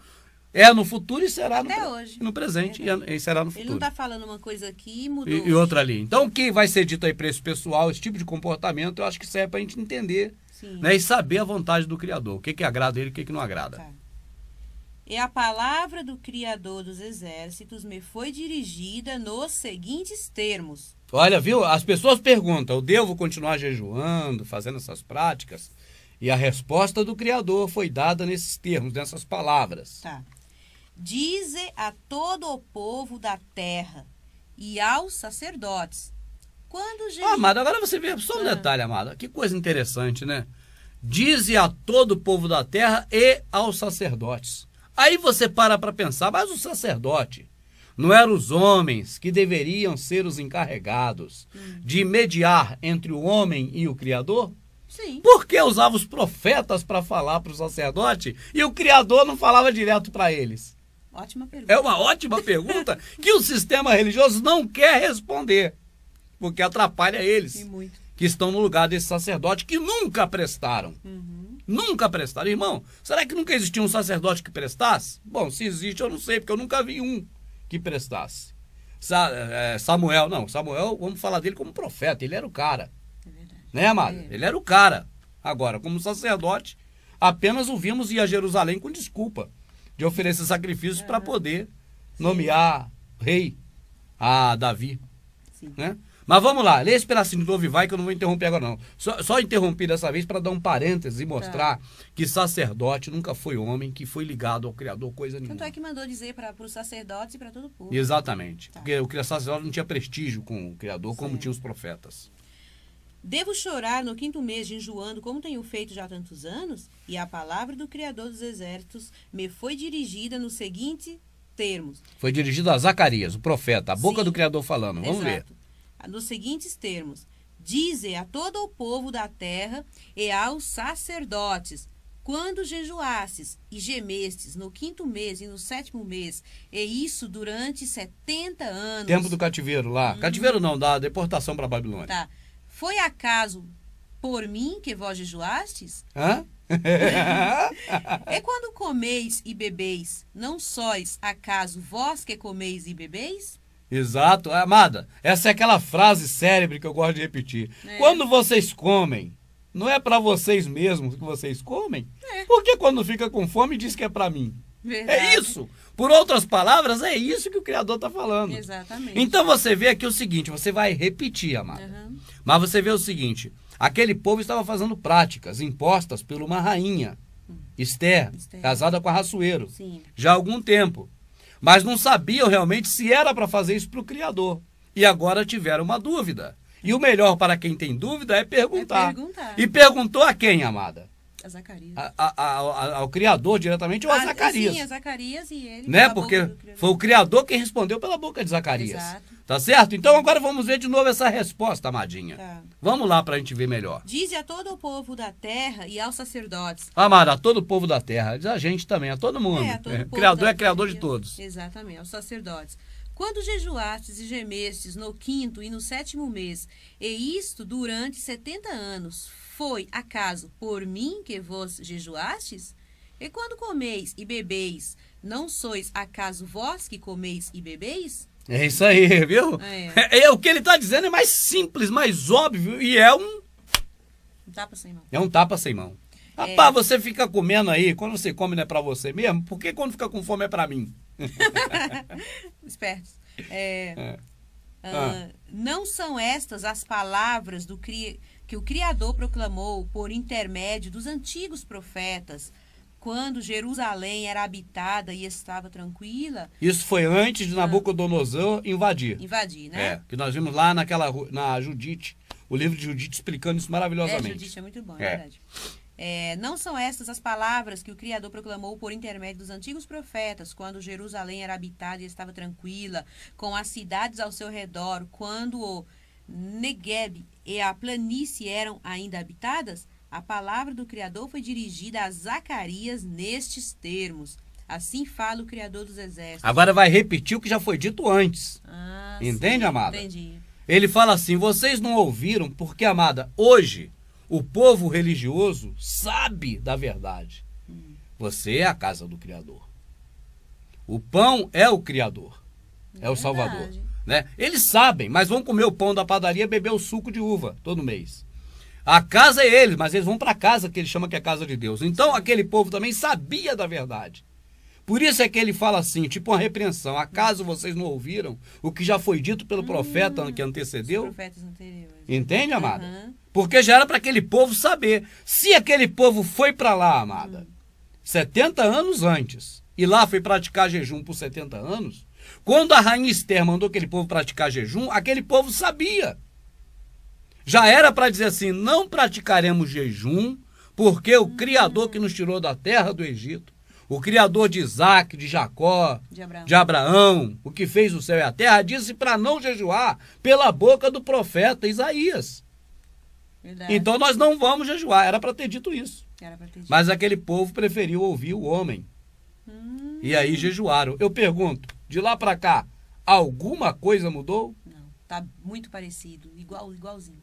é no futuro e será Até hoje. no presente e será no futuro. Ele não está falando uma coisa aqui e mudou. E outra ali. Então o que vai ser dito aí para esse pessoal, esse tipo de comportamento, eu acho que serve para a gente entender, né, e saber a vontade do Criador, o que agrada a ele e o que não agrada. Tá. E a palavra do Criador dos Exércitos me foi dirigida nos seguintes termos. Olha, viu? As pessoas perguntam, eu devo continuar jejuando, fazendo essas práticas? E a resposta do Criador foi dada nesses termos, nessas palavras. Tá. Dize a todo o povo da terra e aos sacerdotes. Quando Jesus... Amada, agora você vê só um detalhe, amada. Que coisa interessante, né? Dize a todo o povo da terra e aos sacerdotes. Aí você para pensar, mas o sacerdote não eram os homens que deveriam ser os encarregados de mediar entre o homem e o Criador? Sim. Por que usava os profetas para falar para o sacerdote e o Criador não falava direto para eles? Ótima pergunta. É uma ótima pergunta que o sistema religioso não quer responder, porque atrapalha eles, E muito. que estão no lugar desse sacerdote que nunca prestaram. Nunca prestaram. Irmão, será que nunca existiu um sacerdote que prestasse? Bom, se existe eu não sei, porque eu nunca vi um que prestasse. Samuel, vamos falar dele como profeta, ele era o cara. É verdade. Né, amado? Ele era o cara. Agora, como sacerdote, apenas o vimos ir a Jerusalém com desculpa de oferecer sacrifícios para poder nomear rei a Davi. Sim. Né? Mas vamos lá, lê esse pedacinho de novo e vai, que eu não vou interromper agora não. Só interrompi dessa vez para dar um parêntese e mostrar que sacerdote nunca foi homem que foi ligado ao Criador, coisa nenhuma. Tanto é que mandou dizer para os sacerdotes e para todo o povo. Exatamente, porque o sacerdote não tinha prestígio com o Criador como tinha os profetas. Devo chorar no 5º mês, jejuando, como tenho feito já há tantos anos? E a palavra do Criador dos Exércitos me foi dirigida nos seguintes termos. Foi dirigido a Zacarias, o profeta, a boca Sim. do Criador falando. Vamos ver. Nos seguintes termos. Dize a todo o povo da terra e aos sacerdotes, quando jejuastes e gemestes no 5º mês e no 7º mês, e isso durante 70 anos. Tempo do cativeiro lá. Cativeiro não, da deportação para a Babilônia. Tá. Foi acaso por mim que vós jejuastes? Hã? E quando comeis e bebeis, não sois acaso vós que comeis e bebeis? Exato. Amada, essa é aquela frase célebre que eu gosto de repetir. Quando vocês comem, não é para vocês mesmos que vocês comem? Porque quando fica com fome diz que é para mim. Verdade. É isso. Por outras palavras, é isso que o Criador está falando. Exatamente. Então você vê aqui o seguinte, você vai repetir, amada. Mas você vê o seguinte, aquele povo estava fazendo práticas impostas por uma rainha, Esther, casada com Ahasuero, Sim. já há algum tempo. Mas não sabiam realmente se era para fazer isso para o Criador. E agora tiveram uma dúvida. E o melhor para quem tem dúvida é perguntar. E perguntou a quem, amada? A Zacarias. Ao Criador diretamente ou a Zacarias? Sim, a Zacarias e ele. Né? Porque foi o Criador quem respondeu pela boca de Zacarias. Exato. Tá certo? Então agora vamos ver de novo essa resposta, amadinha. Tá. Vamos lá para a gente ver melhor. Dize a todo o povo da terra e aos sacerdotes. Amada, a todo o povo da terra, diz a gente também, a todo mundo. A todo o povo Criador da é Criador terra. de todos. Exatamente, aos sacerdotes. Quando jejuastes e gemestes no 5º e no 7º mês, e isto durante 70 anos, foi acaso por mim que vos jejuastes? E quando comeis e bebeis, não sois acaso vós que comeis e bebeis? É isso aí, viu? O que ele está dizendo é mais simples, mais óbvio e é um tapa sem mão. É um tapa sem mão. Rapaz, você fica comendo aí, quando você come não é pra você mesmo? Por que quando fica com fome é pra mim? Espertos. Não são estas as palavras que o Criador proclamou por intermédio dos antigos profetas, quando Jerusalém era habitada e estava tranquila? Isso foi antes de Nabucodonosor invadir. Invadir, né? Que nós vimos lá na Judite, o livro de Judite explicando isso maravilhosamente. Judite é muito bom, é verdade. Não são estas as palavras que o Criador proclamou por intermédio dos antigos profetas, quando Jerusalém era habitada e estava tranquila, com as cidades ao seu redor, quando o Negueb e a planície eram ainda habitadas? A palavra do Criador foi dirigida a Zacarias nestes termos. Assim fala o Criador dos exércitos. Agora vai repetir o que já foi dito antes. Entende, sim, amada? Entendi. Ele fala assim, vocês não ouviram porque, amada, hoje o povo religioso sabe da verdade. Você é a casa do Criador. O pão é o Criador. É o Salvador. Né? Eles sabem, mas vão comer o pão da padaria e beber o suco de uva todo mês. A casa é eles, mas eles vão para a casa que ele chama que é a casa de Deus. Então aquele povo também sabia da verdade. Por isso é que ele fala assim, tipo uma repreensão. Acaso vocês não ouviram o que já foi dito pelo profeta que antecedeu? Os profetas anteriores. Entende, amada? Porque já era para aquele povo saber. Se aquele povo foi para lá, amada, 70 anos antes, e lá foi praticar jejum por 70 anos, quando a rainha Esther mandou aquele povo praticar jejum, aquele povo sabia. Já era para dizer assim, não praticaremos jejum, porque o Criador que nos tirou da terra do Egito, o Criador de Isaac, de Jacó, de Abraão, o que fez o céu e a terra, disse para não jejuar pela boca do profeta Isaías. Verdade. Então nós não vamos jejuar, era para ter dito isso. Mas aquele povo preferiu ouvir o homem. E aí jejuaram. Eu pergunto, de lá para cá, alguma coisa mudou? Não, tá muito parecido, igualzinho.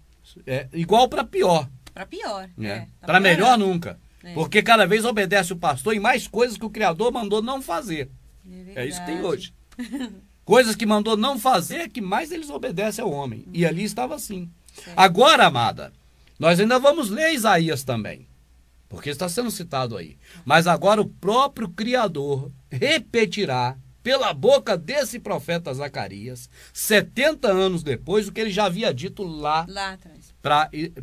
Igual para pior. Para pior. Tá para melhor nunca. Porque cada vez obedece o pastor em mais coisas que o Criador mandou não fazer. É isso que tem hoje. Coisas que mandou não fazer, que mais eles obedecem ao homem. E ali estava assim. Certo. Agora, amada, nós ainda vamos ler Isaías também. Porque está sendo citado aí. Mas agora o próprio Criador repetirá pela boca desse profeta Zacarias, 70 anos depois, o que ele já havia dito lá atrás.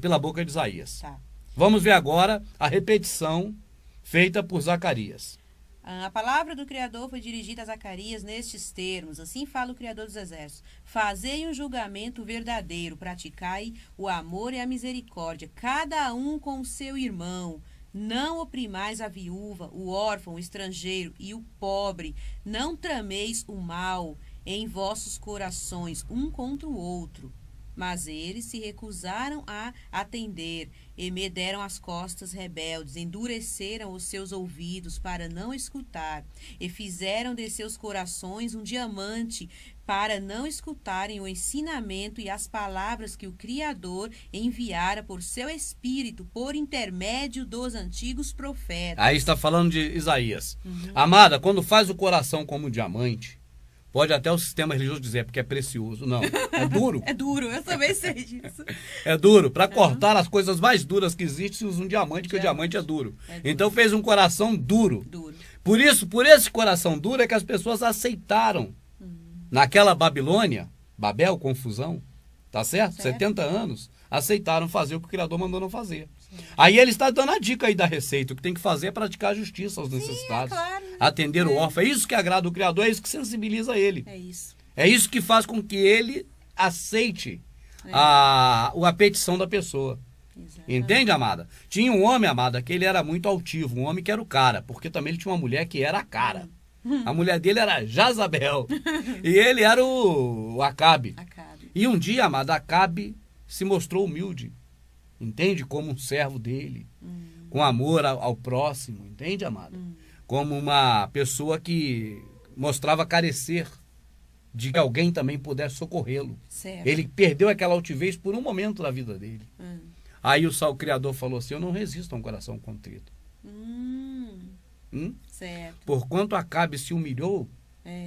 Pela boca de Isaías. Tá. Vamos ver agora a repetição feita por Zacarias. A palavra do Criador foi dirigida a Zacarias nestes termos. Assim fala o Criador dos exércitos. Fazei um julgamento verdadeiro, praticai o amor e a misericórdia, cada um com o seu irmão. Não oprimais a viúva, o órfão, o estrangeiro e o pobre. Não trameis o mal em vossos corações, um contra o outro. Mas eles se recusaram a atender e me deram as costas rebeldes, endureceram os seus ouvidos para não escutar, e fizeram de seus corações um diamante para não escutarem o ensinamento e as palavras que o Criador enviara por seu Espírito por intermédio dos antigos profetas. Aí está falando de Isaías. Amada, quando faz o coração como diamante, pode até o sistema religioso dizer, porque é precioso. Não, é duro. É duro, eu também sei disso. É duro. Para cortar as coisas mais duras que existem, se usa um diamante, porque o diamante é duro. Então fez um coração duro. Por isso, por esse coração duro é que as pessoas aceitaram. Naquela Babilônia, Babel, confusão, tá certo? 70 anos, aceitaram fazer o que o Criador mandou não fazer. Aí ele está dando a dica aí da receita. O que tem que fazer é praticar a justiça aos necessitados. Claro, atender o órfão. É isso que agrada o Criador, é isso que sensibiliza ele. É isso. É isso que faz com que ele aceite a petição da pessoa. Exatamente. Entende, amada? Tinha um homem, amada, que ele era muito altivo. Um homem que era o cara, porque também ele tinha uma mulher que era a cara. A mulher dele era Jazabel. E ele era o Acabe. E um dia, amada, Acabe se mostrou humilde. Entende? Como um servo dele. Com amor ao próximo. Entende, amada? Como uma pessoa que mostrava carecer de que alguém também pudesse socorrê-lo. Ele perdeu aquela altivez por um momento da vida dele. Aí o Criador falou assim, eu não resisto a um coração contrito. Certo. Porquanto Acabe se humilhou,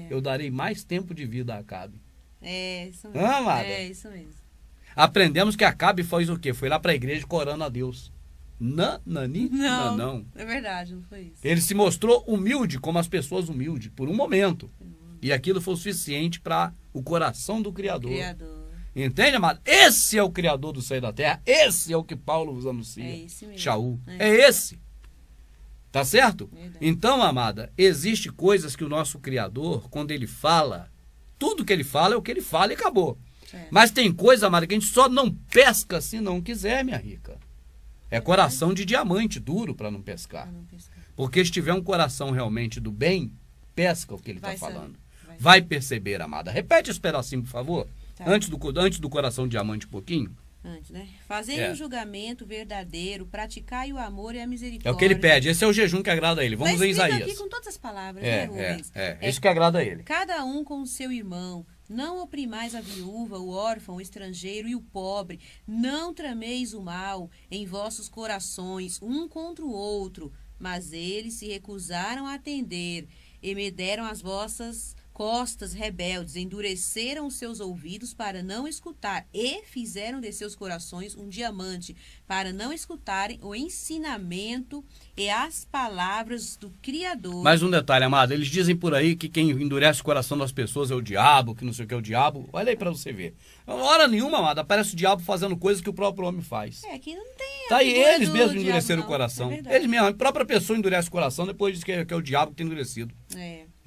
eu darei mais tempo de vida a Acabe. É isso mesmo. Amada? É isso mesmo. Aprendemos que Acabe fez o quê? Foi lá para a igreja corando a Deus. Não. É verdade, não foi isso. Ele se mostrou humilde, como as pessoas humildes, por um momento. E aquilo foi o suficiente para o coração do Criador. Entende, amado? Esse é o Criador do céu e da terra. Esse é o que Paulo vos anuncia. É esse mesmo. Shaul. É esse. Tá certo? Verdade. Então, amada, existe coisas que o nosso Criador, quando ele fala, tudo que ele fala é o que ele fala e acabou. Certo. Mas tem coisa, amada, que a gente só não pesca se não quiser, minha rica. É coração de diamante duro para não pescar. Porque se tiver um coração realmente do bem, pesca o que ele está falando. Vai perceber, amada. Repete esse pedacinho, por favor. Tá. Antes do coração diamante um pouquinho. Antes, né? Fazei um julgamento verdadeiro, praticai o amor e a misericórdia. É o que ele pede. Esse é o jejum que agrada a ele. Vamos ver Isaías. Aqui com todas as palavras, né, Rubens? Isso que agrada a ele. Cada um com o seu irmão. Não oprimais a viúva, o órfão, o estrangeiro e o pobre. Não trameis o mal em vossos corações, um contra o outro. Mas eles se recusaram a atender e me deram as vossas costas rebeldes, endureceram os seus ouvidos para não escutar e fizeram de seus corações um diamante para não escutarem o ensinamento e as palavras do Criador. Mais um detalhe, amado, eles dizem por aí que quem endurece o coração das pessoas é o diabo, que não sei o que é o diabo. Olha aí pra você ver. Hora nenhuma, amado, aparece o diabo fazendo coisas que o próprio homem faz. Aqui não tem. Tá aí, eles mesmos endureceram o coração. Eles mesmos, a própria pessoa endurece o coração, depois diz que é o diabo que tem endurecido.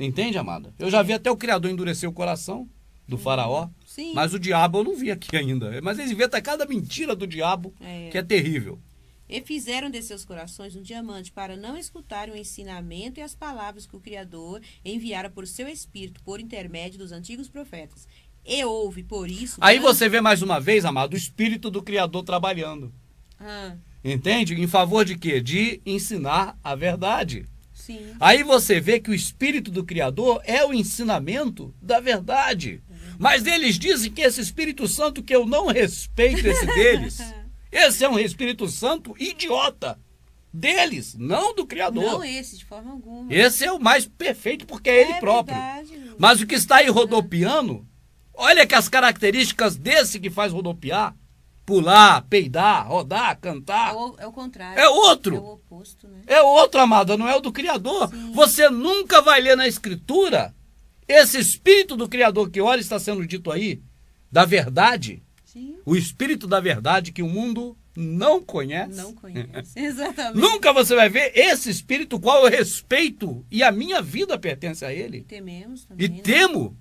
Entende, amada? Eu já vi até o Criador endurecer o coração do faraó, mas o diabo eu não vi aqui ainda. Mas eles inventam cada mentira do diabo, que é terrível. E fizeram de seus corações um diamante para não escutarem o ensinamento e as palavras que o Criador enviara por seu Espírito, por intermédio dos antigos profetas. E houve, por isso... Aí você vê mais uma vez, amado, o Espírito do Criador trabalhando. Entende? Em favor de quê? De ensinar a verdade. Sim. Aí você vê que o Espírito do Criador é o ensinamento da verdade. Mas eles dizem que esse Espírito Santo, que eu não respeito esse deles, esse é um Espírito Santo idiota deles, não do Criador. Não esse, de forma alguma. Esse é o mais perfeito porque é ele próprio. Verdade. Mas o que está aí rodopiando, olha que as características desse que faz rodopiar, pular, peidar, rodar, cantar. É o contrário. É outro. É o oposto, né? É outro, amada, não é o do Criador. Sim. Você nunca vai ler na Escritura esse Espírito do Criador que olha está sendo dito aí, da verdade. Sim. O Espírito da verdade que o mundo não conhece. Não conhece, exatamente. Nunca você vai ver esse Espírito qual eu respeito e a minha vida pertence a ele. E tememos também. E temo,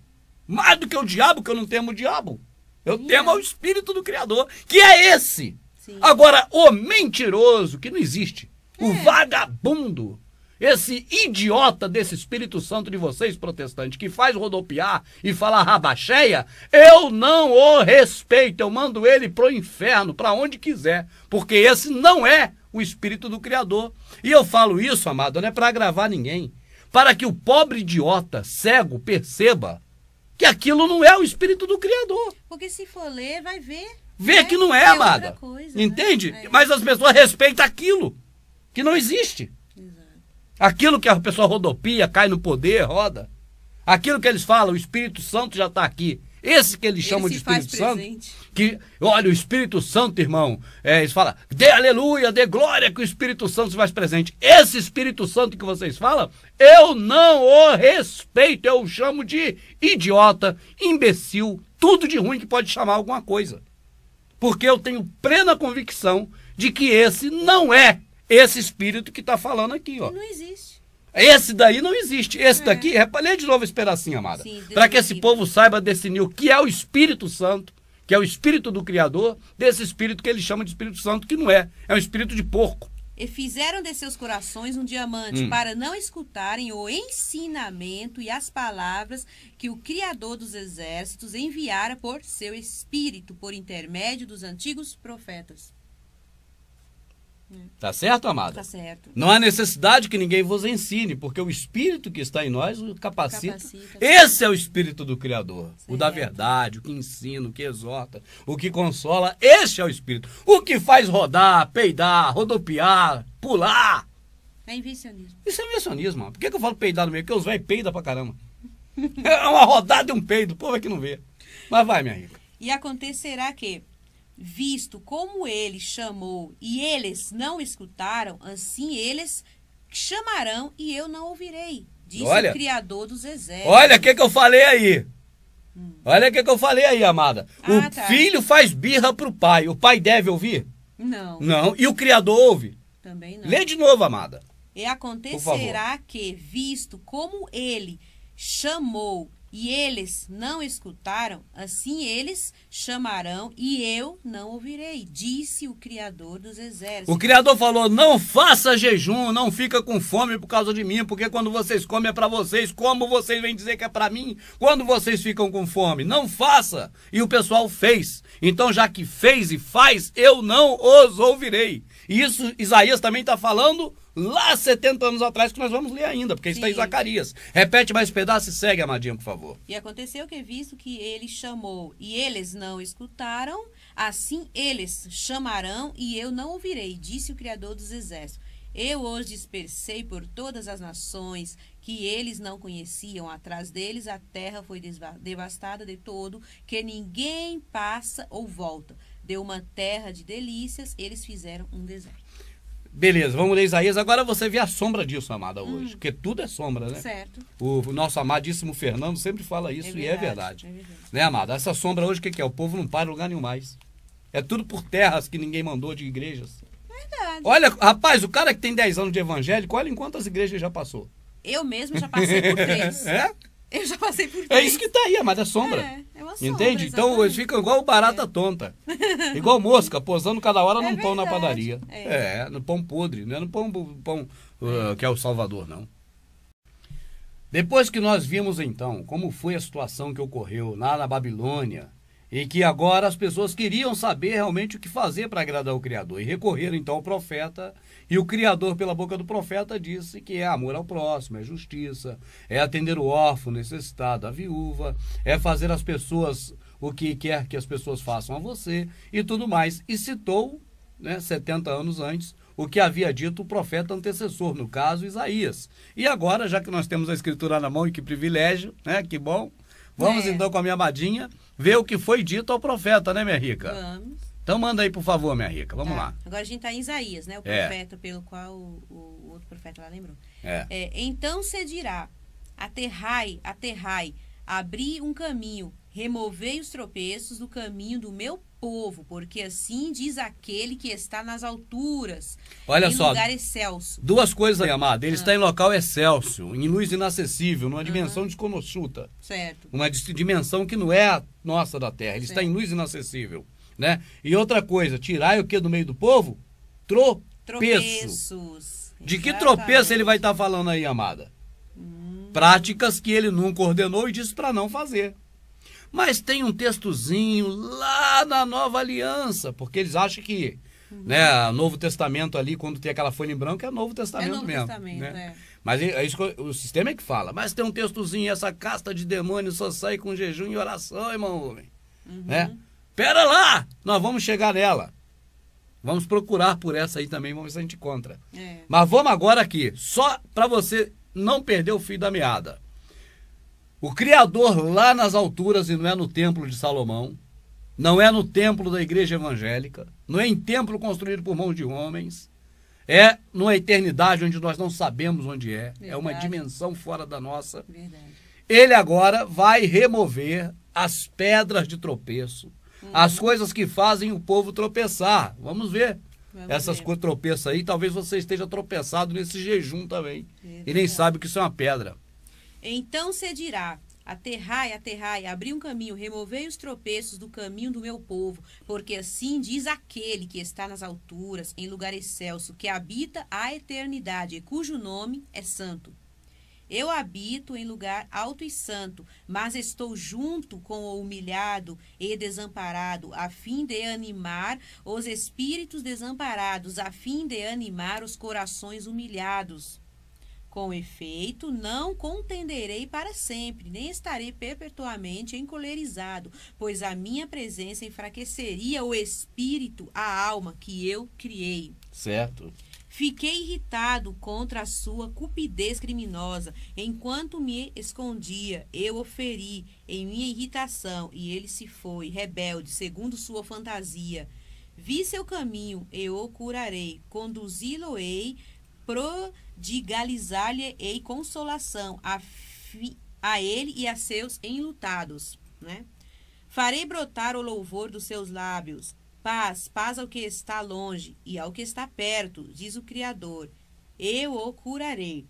mais do que o diabo, que eu não temo o diabo. Eu temo ao Espírito do Criador, que é esse. Sim. Agora, o mentiroso, que não existe, o vagabundo, esse idiota desse Espírito Santo de vocês, protestantes, que faz rodopiar e falar rabacheia, eu não o respeito, eu mando ele pro inferno, para onde quiser, porque esse não é o Espírito do Criador. E eu falo isso, amado, não é para agravar ninguém, para que o pobre idiota, cego, perceba que aquilo não é o Espírito do Criador. Porque se for ler, vai ver. Vê que não é, amada. Coisa, entende? Né? Mas as pessoas respeitam aquilo que não existe. Exato. Aquilo que a pessoa rodopia, cai no poder, roda. Aquilo que eles falam, o Espírito Santo já está aqui. Esse que eles chamam de Espírito Santo. Que, olha, o Espírito Santo, irmão, eles falam, dê aleluia, dê glória que o Espírito Santo se faz presente. Esse Espírito Santo que vocês falam, eu não o respeito, eu o chamo de idiota, imbecil, tudo de ruim que pode chamar alguma coisa. Porque eu tenho plena convicção de que esse não é esse Espírito que está falando aqui, ó. Não existe. Esse daí não existe. Esse daqui, lê de novo esse pedacinho, amada. Para que esse povo saiba definir o que é o Espírito Santo, que é o Espírito do Criador, desse Espírito que eles chamam de Espírito Santo, que não é. É um espírito de porco. E fizeram de seus corações um diamante para não escutarem o ensinamento e as palavras que o Criador dos exércitos enviara por seu Espírito, por intermédio dos antigos profetas. Tá certo, amada? Tá certo. Não há necessidade que ninguém vos ensine, porque o Espírito que está em nós o capacita. Esse é o Espírito do Criador. Certo. O da verdade, o que ensina, o que exorta, o que consola. Esse é o Espírito. O que faz rodar, peidar, rodopiar, pular. É invencionismo. Isso é invencionismo, mano. Por que eu falo peidar no meio? Porque os velhos peidam pra caramba. É uma rodada e um peido. O povo é que não vê. Mas vai, minha rica. E acontecerá que, visto como ele chamou e eles não escutaram, assim eles chamarão e eu não ouvirei, disse o Criador dos exércitos. Olha o que eu falei aí. Olha o que eu falei aí, amada. O filho faz birra pro pai. O pai deve ouvir? Não. Não. E o Criador ouve? Também não. Lê de novo, amada. E acontecerá que, visto como ele chamou e eles não escutaram, assim eles chamarão e eu não ouvirei, disse o Criador dos exércitos. O Criador falou, não faça jejum, não fica com fome por causa de mim, porque quando vocês comem é para vocês, como vocês vêm dizer que é para mim, quando vocês ficam com fome? Não faça! E o pessoal fez. Então, já que fez e faz, eu não os ouvirei. E isso Isaías também está falando lá 70 anos atrás, que nós vamos ler ainda, porque está em Zacarias. Repete mais pedaço e segue, Amadinha, por favor. E aconteceu que, visto que ele chamou e eles não escutaram, assim eles chamarão e eu não ouvirei, disse o Criador dos exércitos. Eu os dispersei por todas as nações que eles não conheciam. Atrás deles a terra foi devastada de todo, que ninguém passa ou volta. Deu uma terra de delícias, eles fizeram um deserto. Beleza, vamos ler Isaías. Agora você vê a sombra disso, amada, hoje. Porque tudo é sombra, né? Certo. O nosso amadíssimo Fernando sempre fala isso, e é verdade. É verdade. Né, amada? Essa sombra hoje, o que é? O povo não para em lugar nenhum mais. É tudo por terras que ninguém mandou de igrejas. Verdade. Olha, rapaz, o cara que tem 10 anos de evangélico, olha em quantas igrejas já passou. Eu mesmo já passei por 3. É? Eu já passei por 3. É isso que tá aí, amada, é sombra. É uma sombra. Entende? Então eles ficam igual barata tonta. Igual mosca, posando cada hora num pão na padaria. No pão podre, não é no pão que é o Salvador, não. Depois que nós vimos então como foi a situação que ocorreu lá na Babilônia, e que agora as pessoas queriam saber realmente o que fazer para agradar o Criador, e recorreram então ao profeta, e o Criador, pela boca do profeta, disse que é amor ao próximo, é justiça, é atender o órfão necessitado, a viúva, é fazer as pessoas o que quer que as pessoas façam a você, e tudo mais. E citou, 70 anos antes, o que havia dito o profeta antecessor, no caso Isaías. E agora, já que nós temos a escritura na mão, e que privilégio, que bom, vamos então com a minha amadinha ver o que foi dito ao profeta, né, minha rica? Vamos. Então manda aí, por favor, minha rica. Vamos lá. Agora a gente está em Isaías, né? O profeta pelo qual o outro profeta lá lembrou. Então se dirá, aterrai, aterrai, abri um caminho, removei os tropeços do caminho do meu povo, porque assim diz aquele que está nas alturas, olha em só, lugar excelso. Duas coisas aí, amada. Ele está em local excelso, em luz inacessível, numa dimensão desconhecida. Certo. Uma dimensão que não é a nossa da terra. Ele está em luz inacessível, né? E outra coisa, tirai o que do meio do povo? Tropeços. De que tropeço ele vai estar falando aí, amada? Práticas que ele nunca ordenou e disse para não fazer. Mas tem um textozinho lá na Nova Aliança, porque eles acham que o Novo Testamento ali, quando tem aquela folha em branco, é Novo Testamento Novo mesmo. Testamento, Mas é isso que o sistema é que fala. Mas tem um textozinho, essa casta de demônios só sai com jejum e oração, irmão homem. Pera lá, nós vamos chegar nela. Vamos procurar por essa aí também, vamos ver se a gente encontra. Mas vamos agora aqui, só para você não perder o fio da meada. O Criador lá nas alturas, e não é no templo de Salomão, não é no templo da igreja evangélica, não é em templo construído por mãos de homens, é numa eternidade onde nós não sabemos onde é. Verdade. É uma dimensão fora da nossa. Verdade. Ele agora vai remover as pedras de tropeço, as coisas que fazem o povo tropeçar. Vamos ver. Essas coisas tropeças aí, talvez você esteja tropeçado nesse jejum também. E nem sabe que isso é uma pedra. Então se dirá, aterrai, aterrai, abri um caminho, removei os tropeços do caminho do meu povo, porque assim diz aquele que está nas alturas, em lugar excelso, que habita a eternidade, e cujo nome é santo. Eu habito em lugar alto e santo, mas estou junto com o humilhado e desamparado, a fim de animar os espíritos desamparados, a fim de animar os corações humilhados. Com efeito, não contenderei para sempre, nem estarei perpetuamente encolerizado, pois a minha presença enfraqueceria o espírito, a alma que eu criei. Certo. Fiquei irritado contra a sua cupidez criminosa. Enquanto me escondia, eu o feri em minha irritação, e ele se foi, rebelde, segundo sua fantasia. Vi seu caminho, eu o curarei, conduzi-lo-ei, prodigalizar-lhe-ei consolação a ele e a seus enlutados, né? Farei brotar o louvor dos seus lábios. Paz, paz ao que está longe e ao que está perto, diz o Criador. Eu o curarei.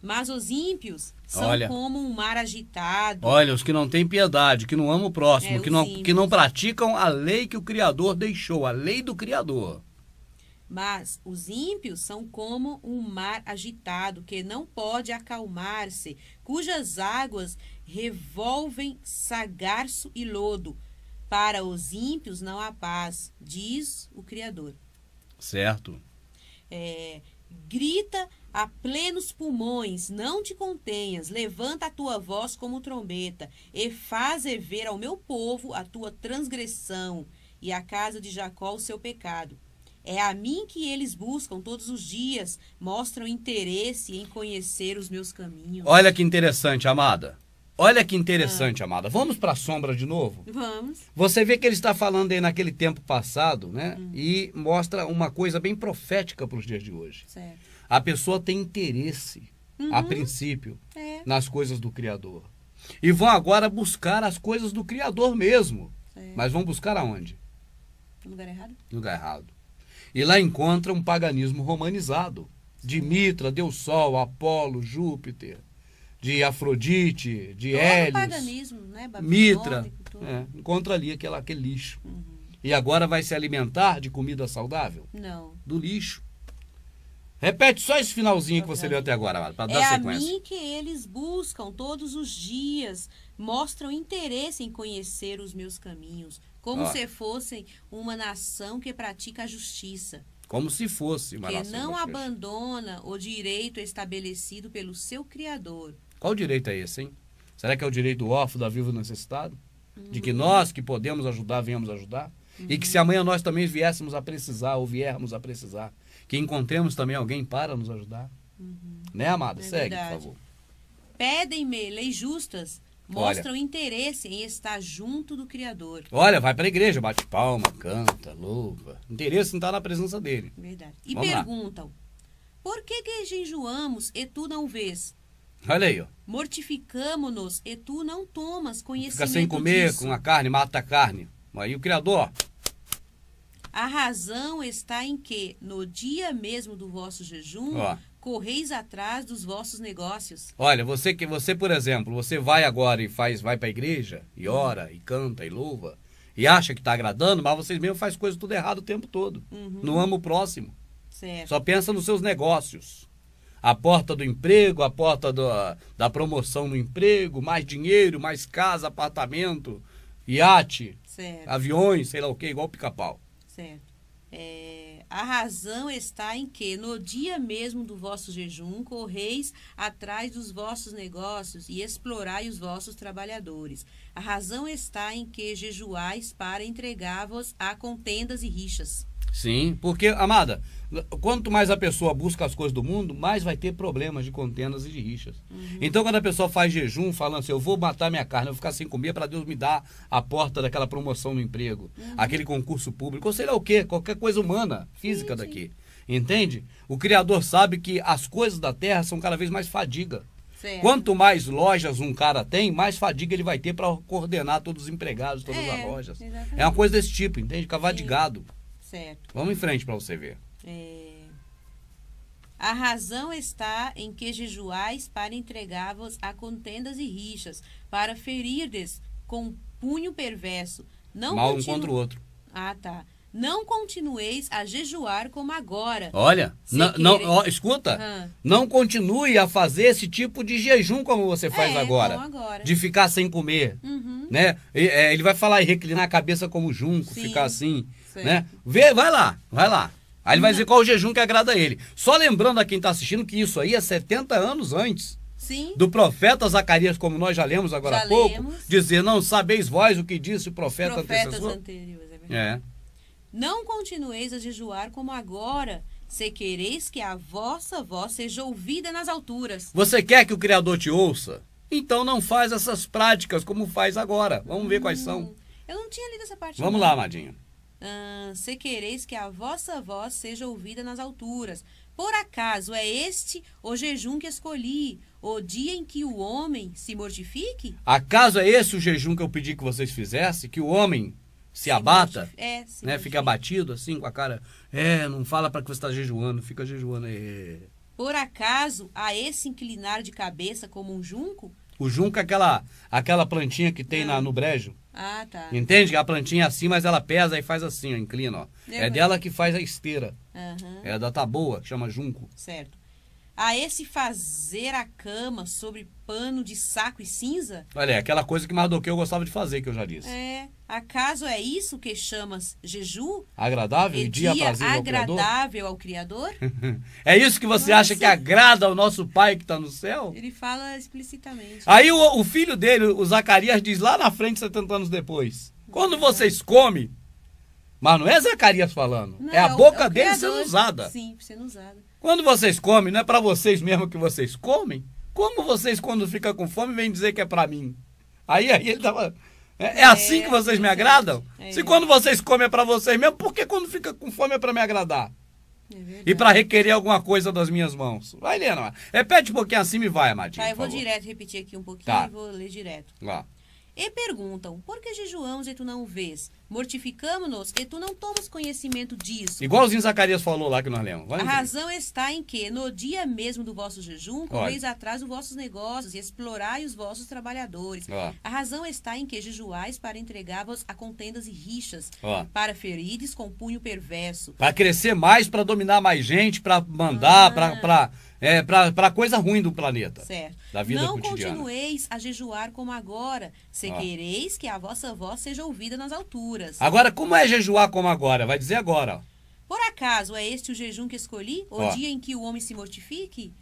Mas os ímpios são Olha, como um mar agitado. Olha, os que não têm piedade, que não amam o próximo, que os não praticam a lei que o Criador deixou, a lei do Criador. Mas os ímpios são como um mar agitado, que não pode acalmar-se, cujas águas revolvem sagarço e lodo. Para os ímpios não há paz, diz o Criador. Certo. Grita a plenos pulmões, não te contenhas, levanta a tua voz como trombeta, e faze ver ao meu povo a tua transgressão, e à casa de Jacó o seu pecado. É a mim que eles buscam todos os dias, mostram interesse em conhecer os meus caminhos. Olha que interessante, amada. Olha que interessante, amada. Vamos para a sombra de novo? Vamos. Você vê que ele está falando aí naquele tempo passado, né? E mostra uma coisa bem profética para os dias de hoje. Certo. A pessoa tem interesse, a princípio, nas coisas do Criador. E vão agora buscar as coisas do Criador mesmo. Certo. Mas vão buscar aonde? No lugar errado? No lugar errado. E lá encontra um paganismo romanizado. De Mitra, Deus Sol, Apolo, Júpiter, de Afrodite, de Hélios, paganismo, né? Mitra. Encontra ali aquele lixo. E agora vai se alimentar de comida saudável? Não. Do lixo. Repete só esse finalzinho que você leu até agora, para dar sequência. É a mim que eles buscam todos os dias, mostram interesse em conhecer os meus caminhos, como se fossem uma nação que pratica a justiça. Como se fosse uma nação que não abandona o direito estabelecido pelo seu Criador. Qual direito é esse, hein? Será que é o direito do órfão, da viúva necessitado? De que nós que podemos ajudar, venhamos ajudar? E que se amanhã nós também viéssemos a precisar, ou viermos a precisar, que encontremos também alguém para nos ajudar? Né, amada? Segue, verdade. por favor. Pedem-me leis justas, mostram interesse em estar junto do Criador. Olha, vai para a igreja, bate palma, canta, louva. Interesse em estar na presença dele. Verdade. E Vamos perguntam, por que jejuamos e tu não vês? Olha aí, ó. Mortificamo-nos e tu não tomas conhecimento Fica sem comer disso. com a carne, mata a carne. Aí o Criador, A razão está em que, no dia mesmo do vosso jejum, correis atrás dos vossos negócios. Olha, você, por exemplo, você vai agora e vai para a igreja, e ora, e canta, e louva, e acha que está agradando, mas vocês mesmo fazem coisas tudo errado o tempo todo. Não ama o próximo. Certo. Só pensa nos seus negócios. A porta do emprego, a porta da promoção no emprego, mais dinheiro, mais casa, apartamento, iate, certo. Aviões, sei lá o que, igual o Pica-Pau. Certo. A razão está em que, no dia mesmo do vosso jejum, correis atrás dos vossos negócios e explorai os vossos trabalhadores. A razão está em que jejuais para entregar-vos a contendas e rixas. Sim, porque, amada, quanto mais a pessoa busca as coisas do mundo, mais vai ter problemas de contendas e de rixas. Então, quando a pessoa faz jejum, falando assim, eu vou matar minha carne, eu vou ficar sem comer para Deus me dar a porta daquela promoção no emprego, aquele concurso público, ou sei lá o quê, qualquer coisa humana, física daqui. Entende? O Criador sabe que as coisas da terra são cada vez mais fadiga. Certo. Quanto mais lojas um cara tem, mais fadiga ele vai ter para coordenar todos os empregados, todas as lojas. Exatamente. É uma coisa desse tipo, entende? Cavalo de gado. Certo. Vamos em frente para você ver. A razão está em que jejuais para entregar-vos a contendas e rixas, para ferirdes com punho perverso. Não mal um contra o outro. Ah, tá. Não continueis a jejuar como agora. Olha, escuta, não continue a fazer esse tipo de jejum como você faz agora, como agora. De ficar sem comer, né? Ele vai falar e reclinar a cabeça como junco, Sim. ficar assim, Certo. né? Vai lá. Aí ele vai dizer qual o jejum que agrada a ele. Só lembrando a quem está assistindo que isso aí é 70 anos antes. Sim. Do profeta Zacarias, como nós já lemos agora há pouco, dizer, não sabeis vós o que disse o profeta antecessor? Anteriores, é verdade. Não continueis a jejuar como agora, se quereis que a vossa voz seja ouvida nas alturas. Você quer que o Criador te ouça? Então não faz essas práticas como faz agora. Vamos ver quais são. Eu não tinha lido essa parte. Vamos lá, amadinho. Se quereis que a vossa voz seja ouvida nas alturas. Por acaso é este o jejum que escolhi, o dia em que o homem se mortifique? Acaso é esse o jejum que eu pedi que vocês fizessem? Que o homem se abata? Né? Fica abatido assim com a cara. Não fala para que você está jejuando, fica jejuando aí. Por acaso, a esse inclinar de cabeça como um junco? O junco é aquela plantinha que tem no brejo. Ah, tá. Entende? A plantinha é assim, mas ela pesa e faz assim, ó, inclina, ó. É dela que faz a esteira. Uhum. É da taboa, que chama junco. Certo. A esse fazer a cama sobre pano de saco e cinza? Olha, é aquela coisa que Mardoqueu gostava de fazer, que eu já disse. Acaso é isso que chamas jejum? Agradável e dia aprazível ao Criador? Agradável ao Criador? É isso que você acha que agrada ao nosso Pai que está no céu? Ele fala explicitamente. Aí o filho dele, o Zacarias, diz lá na frente, 70 anos depois. Quando vocês comem, mas não é Zacarias falando, não, é a boca dele sendo usada. Sim, sendo usada. Quando vocês comem, não é para vocês mesmo que vocês comem? Como vocês, quando ficam com fome, vêm dizer que é para mim? Aí ele tava... É assim que vocês me agradam? Se quando vocês comem é para vocês mesmo, por que quando fica com fome é para me agradar? E para requerer alguma coisa das minhas mãos? Vai, Helena. Repete um pouquinho assim e vai, amadinho. Tá, eu vou direto repetir aqui um pouquinho e vou ler direto. Lá. E perguntam, por que jejuamos e tu não vês? Mortificamos-nos e tu não tomas conhecimento disso. Igualzinho Zacarias falou lá que nós lemos. A razão está em que, no dia mesmo do vosso jejum, correis atrás dos vossos negócios e explorai os vossos trabalhadores. A razão está em que jejuais para entregar-vos a contendas e rixas, para ferires com punho perverso. Para crescer mais, para dominar mais gente, para mandar, para coisa ruim do planeta. Certo. Da vida não cotidiana. Continueis a jejuar como agora, se quereis que a vossa voz seja ouvida nas alturas. Agora, como é jejuar como agora? Vai dizer agora. Por acaso é este o jejum que escolhi? O dia em que o homem se mortifique?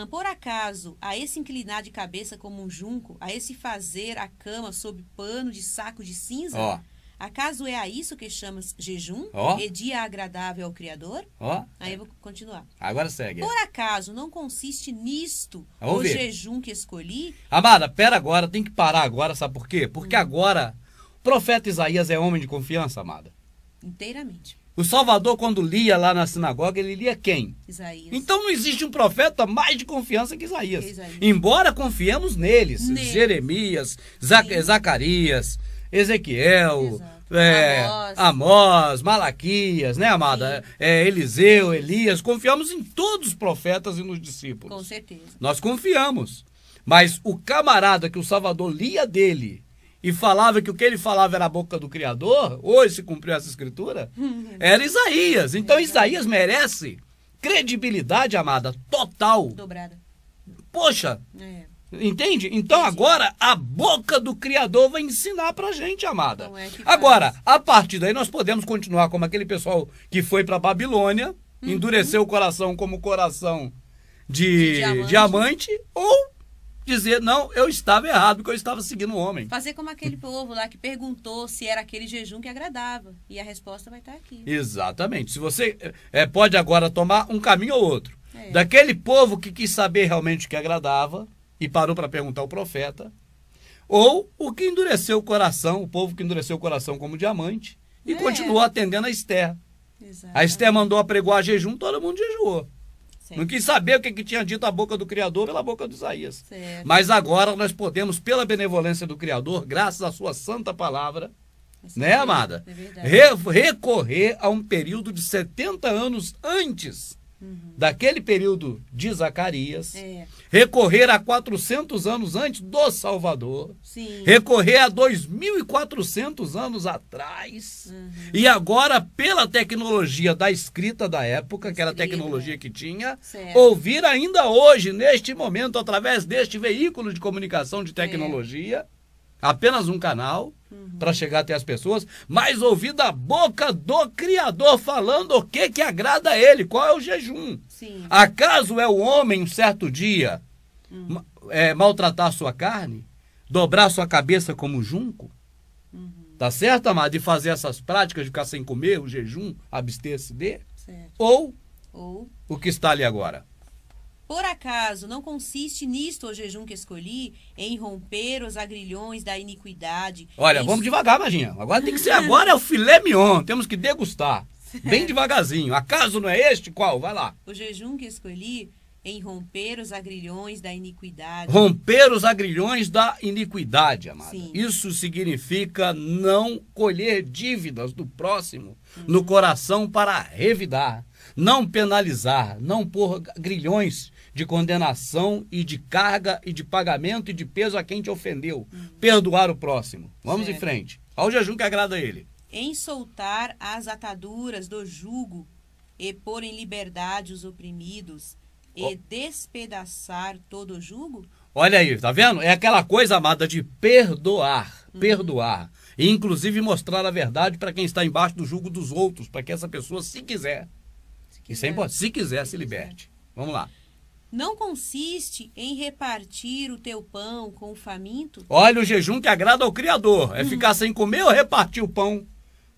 Por acaso, a esse inclinar de cabeça como um junco, a esse fazer a cama sob pano de saco de cinza? Acaso é a isso que chamas jejum? E dia agradável ao Criador? Aí eu vou continuar. Agora segue. Por acaso não consiste nisto o jejum que escolhi? Amada, pera agora, tem que parar agora, sabe por quê? Porque agora, o profeta Isaías é homem de confiança, amada. Inteiramente. O Salvador, quando lia lá na sinagoga, ele lia quem? Isaías. Então não existe um profeta mais de confiança que Isaías. Embora confiemos neles. Jeremias, Zacarias, Ezequiel, Amós, Malaquias, né, amada? Eliseu, Elias. Confiamos em todos os profetas e nos discípulos. Com certeza. Nós confiamos. Mas o camarada que o Salvador lia dele e falava que o que ele falava era a boca do Criador, hoje se cumpriu essa escritura, era Isaías. Então Isaías merece credibilidade, amada, total. Dobrada. Poxa, entende? Então agora a boca do Criador vai ensinar pra gente, amada. Agora, a partir daí nós podemos continuar como aquele pessoal que foi pra Babilônia, endureceu o coração como o coração de diamante, ou dizer, não, eu estava errado, porque eu estava seguindo o homem. Fazer como aquele povo lá que perguntou se era aquele jejum que agradava. E a resposta vai estar aqui. Exatamente. Se você pode agora tomar um caminho ou outro. Daquele povo que quis saber realmente o que agradava e parou para perguntar ao profeta. Ou o que endureceu o coração, o povo que endureceu o coração como diamante e continuou atendendo a Esther. Exatamente. A Esther mandou apregoar jejum, todo mundo jejuou. Não quis saber o que tinha dito a boca do Criador pela boca de Isaías. Certo. Mas agora nós podemos, pela benevolência do Criador, graças à sua santa palavra, né, amada? Recorrer a um período de 70 anos antes daquele período de Zacarias, recorrer a 400 anos antes do Salvador, recorrer a 2.400 anos atrás, e agora, pela tecnologia da escrita da época, que era a tecnologia que tinha, ouvir ainda hoje, neste momento, através deste veículo de comunicação de tecnologia, apenas um canal para chegar até as pessoas, mas ouvir da boca do Criador falando o que agrada a ele, qual é o jejum. Acaso é o homem um certo dia maltratar sua carne, dobrar sua cabeça como junco? Tá certo, amado? E fazer essas práticas de ficar sem comer, o jejum, abster-se de? Ou o que está ali agora? Por acaso não consiste nisto o jejum que escolhi, em romper os agrilhões da iniquidade? Olha, vamos devagar, Maginha. Agora tem que ser agora, é o filé mignon, temos que degustar. Bem devagarzinho. Acaso não é este? Qual? Vai lá. O jejum que escolhi em romper os agrilhões da iniquidade. Romper os agrilhões da iniquidade, amada. Sim. Isso significa não colher dívidas do próximo no coração para revidar, não penalizar, não pôr grilhões de condenação e de carga e de pagamento e de peso a quem te ofendeu. Perdoar o próximo. Vamos em frente. Olha o jejum que agrada a ele. Em soltar as ataduras do jugo e pôr em liberdade os oprimidos e despedaçar todo o jugo? Olha aí, tá vendo? É aquela coisa, amada, de perdoar, perdoar. E inclusive mostrar a verdade para quem está embaixo do jugo dos outros, para que essa pessoa, se quiser, isso é importante, se quiser, se liberte. Vamos lá. Não consiste em repartir o teu pão com o faminto? Olha o jejum que agrada ao Criador. É ficar sem comer ou repartir o pão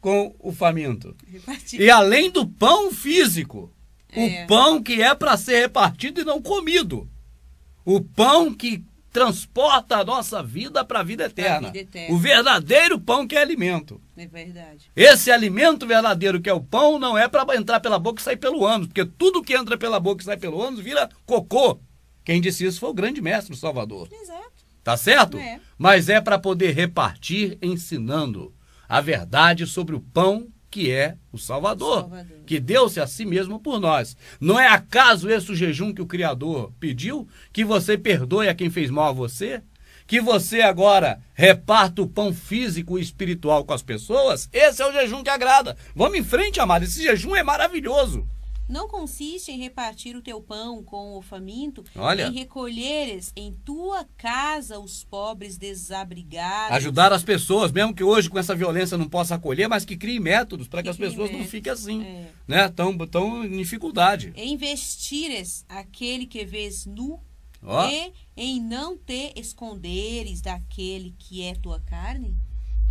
com o faminto? Repartir. E além do pão físico, o pão que é para ser repartido e não comido. O pão que transporta a nossa vida para a vida eterna. O verdadeiro pão que é alimento. É verdade. Esse alimento verdadeiro que é o pão não é para entrar pela boca e sair pelo ânus, porque tudo que entra pela boca e sai pelo ânus vira cocô. Quem disse isso foi o grande mestre, o Salvador. Exato. Tá certo? É. Mas é para poder repartir ensinando a verdade sobre o pão que é o Salvador, que deu-se a si mesmo por nós. Não é acaso esse o jejum que o Criador pediu? Que você perdoe a quem fez mal a você? Que você agora reparta o pão físico e espiritual com as pessoas? Esse é o jejum que agrada. Vamos em frente, amado. Esse jejum é maravilhoso. Não consiste em repartir o teu pão com o faminto, Olha, em recolheres em tua casa os pobres desabrigados. Ajudar as pessoas, mesmo que hoje com essa violência não possa acolher, mas que crie métodos para que as pessoas não fiquem assim, né? Tão em dificuldade. Investires aquele que vês nu, e em não te esconderes daquele que é tua carne.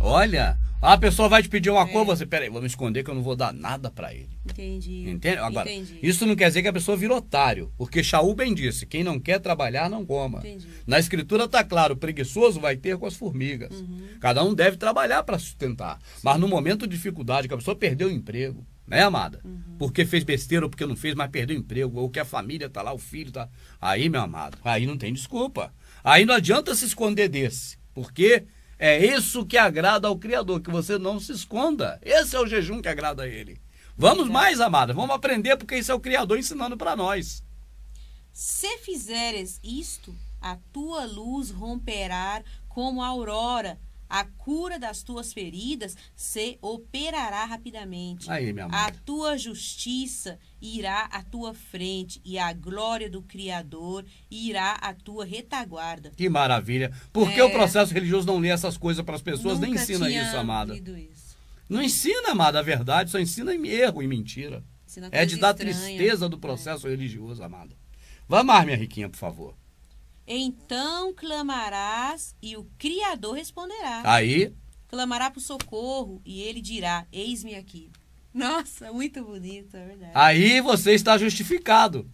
Olha, a pessoa vai te pedir uma coisa, você, peraí, vou me esconder que eu não vou dar nada para ele. Entendi. Entende? Agora, Entendi. Isso não quer dizer que a pessoa vira otário, porque Shaul bem disse, quem não quer trabalhar, não coma. Entendi. Na escritura está claro, o preguiçoso vai ter com as formigas. Cada um deve trabalhar para sustentar. Mas no momento de dificuldade, que a pessoa perdeu o emprego, né, amada? Porque fez besteira ou porque não fez, mas perdeu o emprego, ou que a família está lá, o filho está... Aí, meu amado, aí não tem desculpa. Aí não adianta se esconder desse, porque... É isso que agrada ao Criador, que você não se esconda. Esse é o jejum que agrada a Ele. Vamos mais, amada, vamos aprender, porque isso é o Criador ensinando para nós. Se fizeres isto, a tua luz romperá como a aurora, a cura das tuas feridas se operará rapidamente. Aí, minha amada. A tua justiça irá à tua frente e a glória do Criador irá à tua retaguarda. Que maravilha. Por que o processo religioso não lê essas coisas para as pessoas? Nem ensina isso, amada. Isso. Não ensina, amada, a verdade, só ensina em erro e mentira. É de dar tristeza do processo religioso, amada. Vamos mais, minha riquinha, por favor. Então clamarás e o Criador responderá. Aí. Clamará por socorro e ele dirá, eis-me aqui. Nossa, muito bonito, é verdade. Aí você está justificado.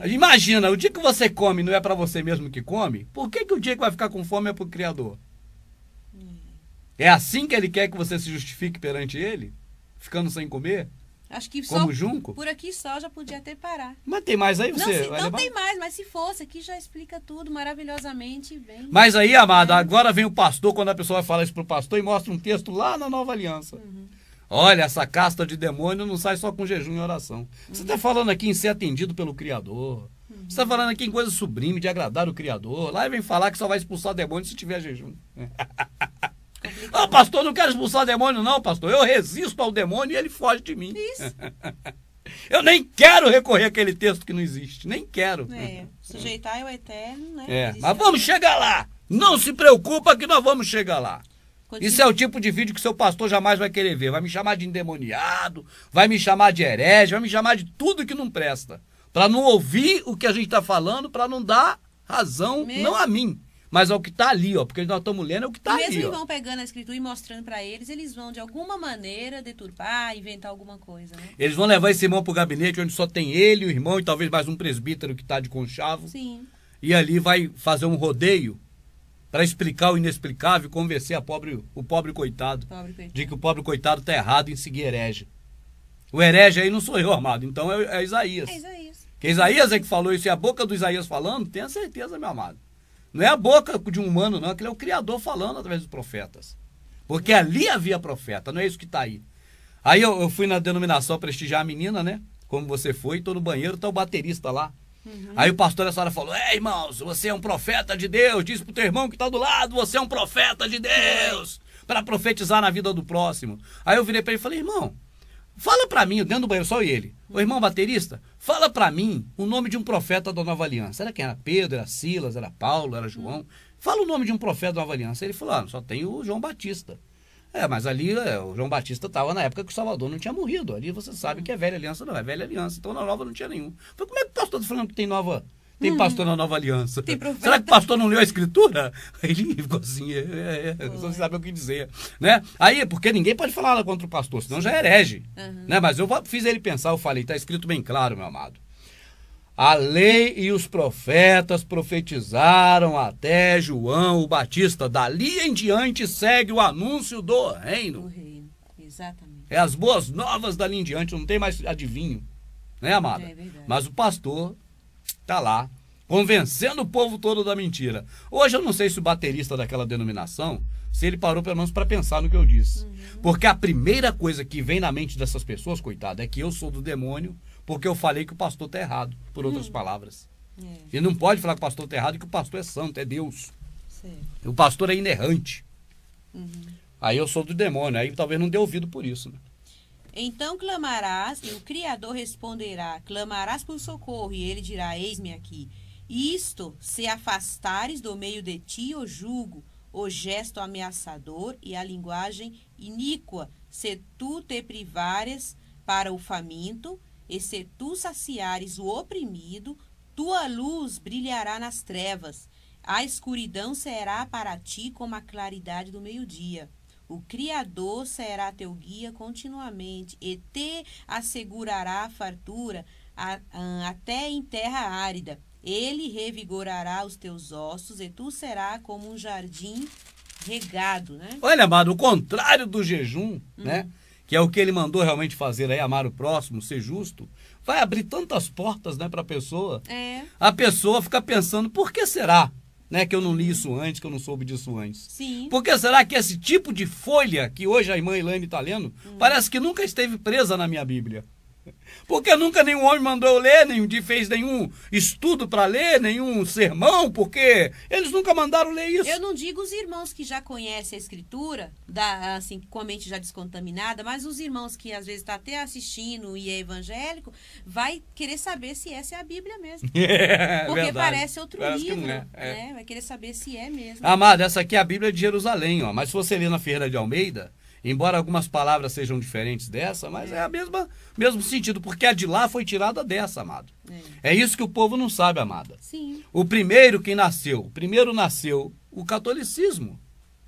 Imagina, o dia que você come não é para você mesmo que come, por que o dia que vai ficar com fome é para o Criador? É assim que ele quer que você se justifique perante ele? Ficando sem comer? Acho que como só junco? Por aqui só já podia até parar. Mas tem mais aí, você não tem mais, mas se fosse, aqui já explica tudo maravilhosamente bem. Mas aí, amada, agora vem o pastor, quando a pessoa vai falar isso pro pastor, e mostra um texto lá na Nova Aliança. Olha, essa casta de demônio não sai só com jejum e oração. Você está falando aqui em ser atendido pelo Criador. Você está falando aqui em coisa sublime, de agradar o Criador. Lá vem falar que só vai expulsar demônio se tiver jejum. Pastor, não quero expulsar demônio não, pastor. Eu resisto ao demônio e ele foge de mim. Isso. Eu nem quero recorrer àquele texto que não existe. Nem quero. Sujeitar ao eterno, né? Mas vamos chegar lá. Não se preocupa que nós vamos chegar lá. Isso é o tipo de vídeo que seu pastor jamais vai querer ver. Vai me chamar de endemoniado, vai me chamar de herege, vai me chamar de tudo que não presta. Para não ouvir o que a gente está falando, para não dar razão, não a mim, mas ao que está ali, ó, porque nós estamos lendo é o que está ali. Mesmo eles vão pegando a escritura e mostrando para eles, eles vão de alguma maneira deturpar, inventar alguma coisa, né? Eles vão levar esse irmão para o gabinete onde só tem ele, o irmão e talvez mais um presbítero que está de conchavo. Sim. E ali vai fazer um rodeio para explicar o inexplicável e convencer o pobre coitado de que o pobre coitado está errado em seguir herege. O herege aí não sou eu, amado, então é Isaías. É Isaías. Que Isaías é que falou isso, e a boca do Isaías falando, tenha certeza, meu amado. Não é a boca de um humano, não, aquele é o Criador falando através dos profetas. Porque ali havia profeta, não é isso que está aí. Aí eu fui na denominação prestigiar a menina, né? Como você foi, tô no banheiro, tá o baterista lá. Aí o pastor essa hora falou: irmãos, você é um profeta de Deus, diz pro teu irmão que tá do lado, você é um profeta de Deus, para profetizar na vida do próximo. Aí eu virei para ele e falei: irmão, fala para mim, dentro do banheiro, só ele. O irmão baterista, fala para mim o nome de um profeta da Nova Aliança. Era quem? Era Pedro, era Silas, era Paulo, era João. Fala o nome de um profeta da Nova Aliança. Ele falou: só tem o João Batista. Mas ali o João Batista estava na época que o Salvador não tinha morrido. Ali você sabe que é velha aliança, não é velha aliança. Então na nova não tinha nenhum. Falei: como é que o pastor está falando que tem nova? Tem pastor na nova aliança. Será que o pastor não leu a escritura? Ele ficou assim, você sabe o que dizer. Né? Aí, porque ninguém pode falar nada contra o pastor, senão já herege. Né? Mas eu fiz ele pensar, eu falei: está escrito bem claro, meu amado. A lei e os profetas profetizaram até João o Batista. Dali em diante segue o anúncio do reino. O reino, exatamente. É as boas novas dali em diante, não tem mais adivinho. Né, amada? É verdade. Mas o pastor tá lá, convencendo o povo todo da mentira. Hoje eu não sei se o baterista daquela denominação, se ele parou pelo menos para pensar no que eu disse. Porque a primeira coisa que vem na mente dessas pessoas, coitado, é que eu sou do demônio, porque eu falei que o pastor está errado, por outras palavras. E não pode falar que o pastor está errado e que o pastor é santo, é Deus. Certo. O pastor é inerrante. Aí eu sou do demônio, aí talvez não dê ouvido por isso. Né? Então clamarás, e o Criador responderá: clamarás por socorro, e ele dirá: eis-me aqui. Isto, se afastares do meio de ti o jugo, o gesto ameaçador e a linguagem iníqua, se tu te privares para o faminto, e se tu saciares o oprimido, tua luz brilhará nas trevas. A escuridão será para ti como a claridade do meio-dia. O Criador será teu guia continuamente e te assegurará a fartura até em terra árida. Ele revigorará os teus ossos e tu serás como um jardim regado, né? Olha, amado, o contrário do jejum, né? Que é o que ele mandou realmente fazer aí, amar o próximo, ser justo, vai abrir tantas portas, né, para a pessoa. A pessoa fica pensando: por que será, né, que eu não li isso antes, que eu não soube disso antes? Sim. Por que será que esse tipo de folha que hoje a irmã Elaine está lendo, parece que nunca esteve presa na minha Bíblia? Porque nunca nenhum homem mandou eu ler, fez nenhum estudo para ler, nenhum sermão, porque eles nunca mandaram ler isso. Eu não digo os irmãos que já conhecem a escritura, assim, com a mente já descontaminada, mas os irmãos que às vezes estão até assistindo e é evangélico, vai querer saber se essa é a Bíblia mesmo. Porque verdade. Parece outro livro, né? Vai querer saber se é mesmo. Amado, essa aqui é a Bíblia de Jerusalém, ó. Mas se você ler na Ferreira de Almeida, embora algumas palavras sejam diferentes dessa, mas é a mesmo sentido, porque a de lá foi tirada dessa, amado. É isso que o povo não sabe, amada. Sim. Primeiro nasceu o catolicismo,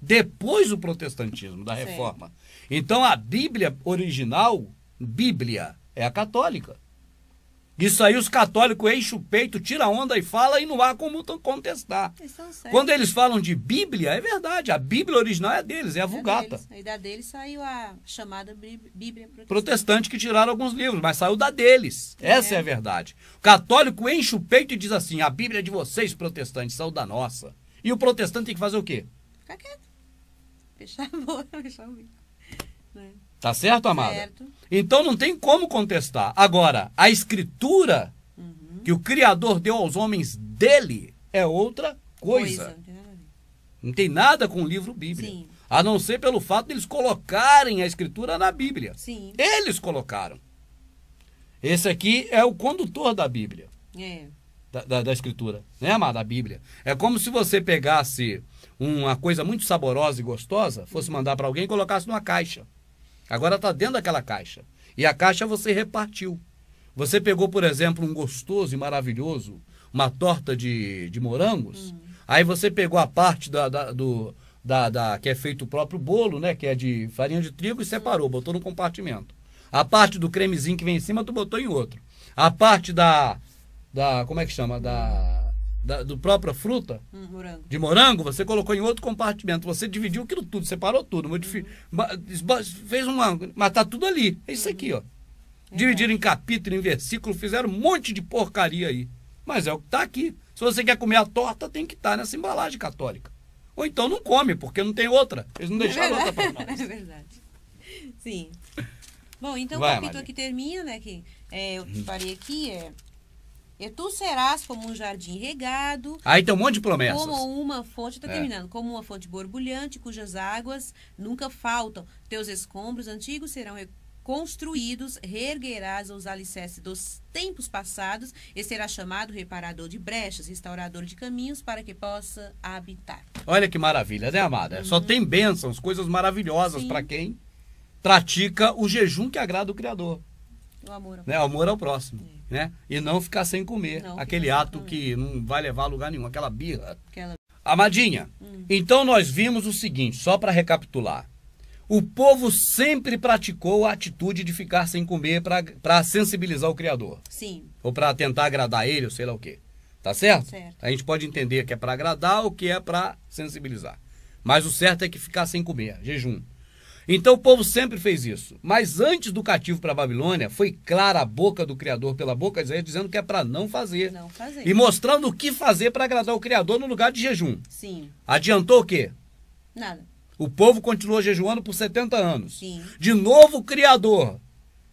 depois o protestantismo da Reforma. Então a Bíblia original, Bíblia, é a católica. Isso aí os católicos enchem o peito, tiram onda e falam, e não há como contestar. Quando eles falam de Bíblia, é verdade, a Bíblia original é deles, é a Vulgata. Aí da deles saiu a chamada Bíblia protestante, que tiraram alguns livros, mas saiu da deles. Essa é a verdade. O católico enche o peito e diz assim: a Bíblia é de vocês, protestantes, saiu da nossa. E o protestante tem que fazer o quê? Ficar quieto. Fechar a boca, fechar o bico. Tá certo, amada? Certo. Então não tem como contestar. Agora, a escritura que o Criador deu aos homens dele é outra coisa. Não tem nada com o livro Bíblia. Sim. A não ser pelo fato de eles colocarem a escritura na Bíblia. Sim. Eles colocaram. Esse aqui é o condutor da Bíblia. Da escritura. Né, amada? A Bíblia. É como se você pegasse uma coisa muito saborosa e gostosa, fosse mandar para alguém e colocasse numa caixa. Agora está dentro daquela caixa. E a caixa você repartiu. Você pegou, por exemplo, um gostoso e maravilhoso, uma torta de morangos. Aí você pegou a parte que é feito o próprio bolo, né? Que é de farinha de trigo, e separou, botou no compartimento. A parte do cremezinho que vem em cima, tu botou em outro. A parte como é que chama? Do própria fruta, de morango, você colocou em outro compartimento. Você dividiu aquilo tudo, separou tudo, fez mas tá tudo ali. É isso aqui, ó. Dividiram em capítulo, em versículo, fizeram um monte de porcaria aí. Mas é o que está aqui. Se você quer comer a torta, tem que estar nessa embalagem católica. Ou então não come, porque não tem outra. Eles não deixaram outra para nós. É verdade. Sim. Bom, então Vai, o capítulo Maria. aqui termina, né? Que eu parei aqui, E tu serás como um jardim regado, Aí tem um monte de promessas. como uma fonte, tá terminando, como uma fonte borbulhante, cujas águas nunca faltam. Teus escombros antigos serão construídos, reerguerás os alicerces dos tempos passados, e será chamado reparador de brechas, restaurador de caminhos, para que possa habitar. Olha que maravilha, né, amada? Só tem bênçãos, coisas maravilhosas Sim. para quem pratica o jejum que agrada o Criador. O amor. Né? O amor ao próximo. Né? E não ficar sem comer. Não Aquele ficar sem ato comer. que não vai levar a lugar nenhum, aquela birra. Aquela... Amadinha, então nós vimos o seguinte, só para recapitular. O povo sempre praticou a atitude de ficar sem comer para sensibilizar o Criador. Sim. Ou para tentar agradar ele, ou sei lá o quê. Tá certo? Certo. A gente pode entender que é para agradar ou que é para sensibilizar. Mas o certo é que ficar sem comer, jejum. Então o povo sempre fez isso. Mas antes do cativo para a Babilônia, foi clara a boca do Criador pela boca de Isaías, dizendo que é para não fazer. Não fazer. E mostrando o que fazer para agradar o Criador no lugar de jejum. Sim. Adiantou o quê? Nada. O povo continuou jejuando por 70 anos. Sim. De novo o Criador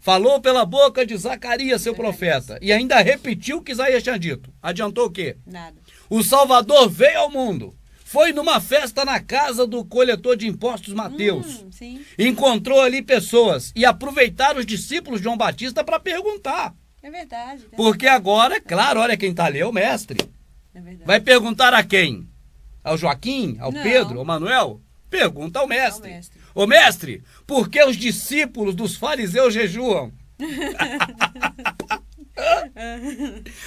falou pela boca de Zacarias, seu profeta, e ainda repetiu o que Isaías tinha dito. Adiantou o quê? Nada. O Salvador veio ao mundo. Foi numa festa na casa do coletor de impostos Mateus. Sim. Encontrou ali pessoas e aproveitaram os discípulos de João Batista para perguntar. É verdade. Porque agora, é claro, olha quem está ali, é o mestre. É verdade. Vai perguntar a quem? Ao Joaquim? Ao Não. Pedro? Ao Manuel? Pergunta ao mestre. Ao mestre. Ô mestre, por que os discípulos dos fariseus jejuam?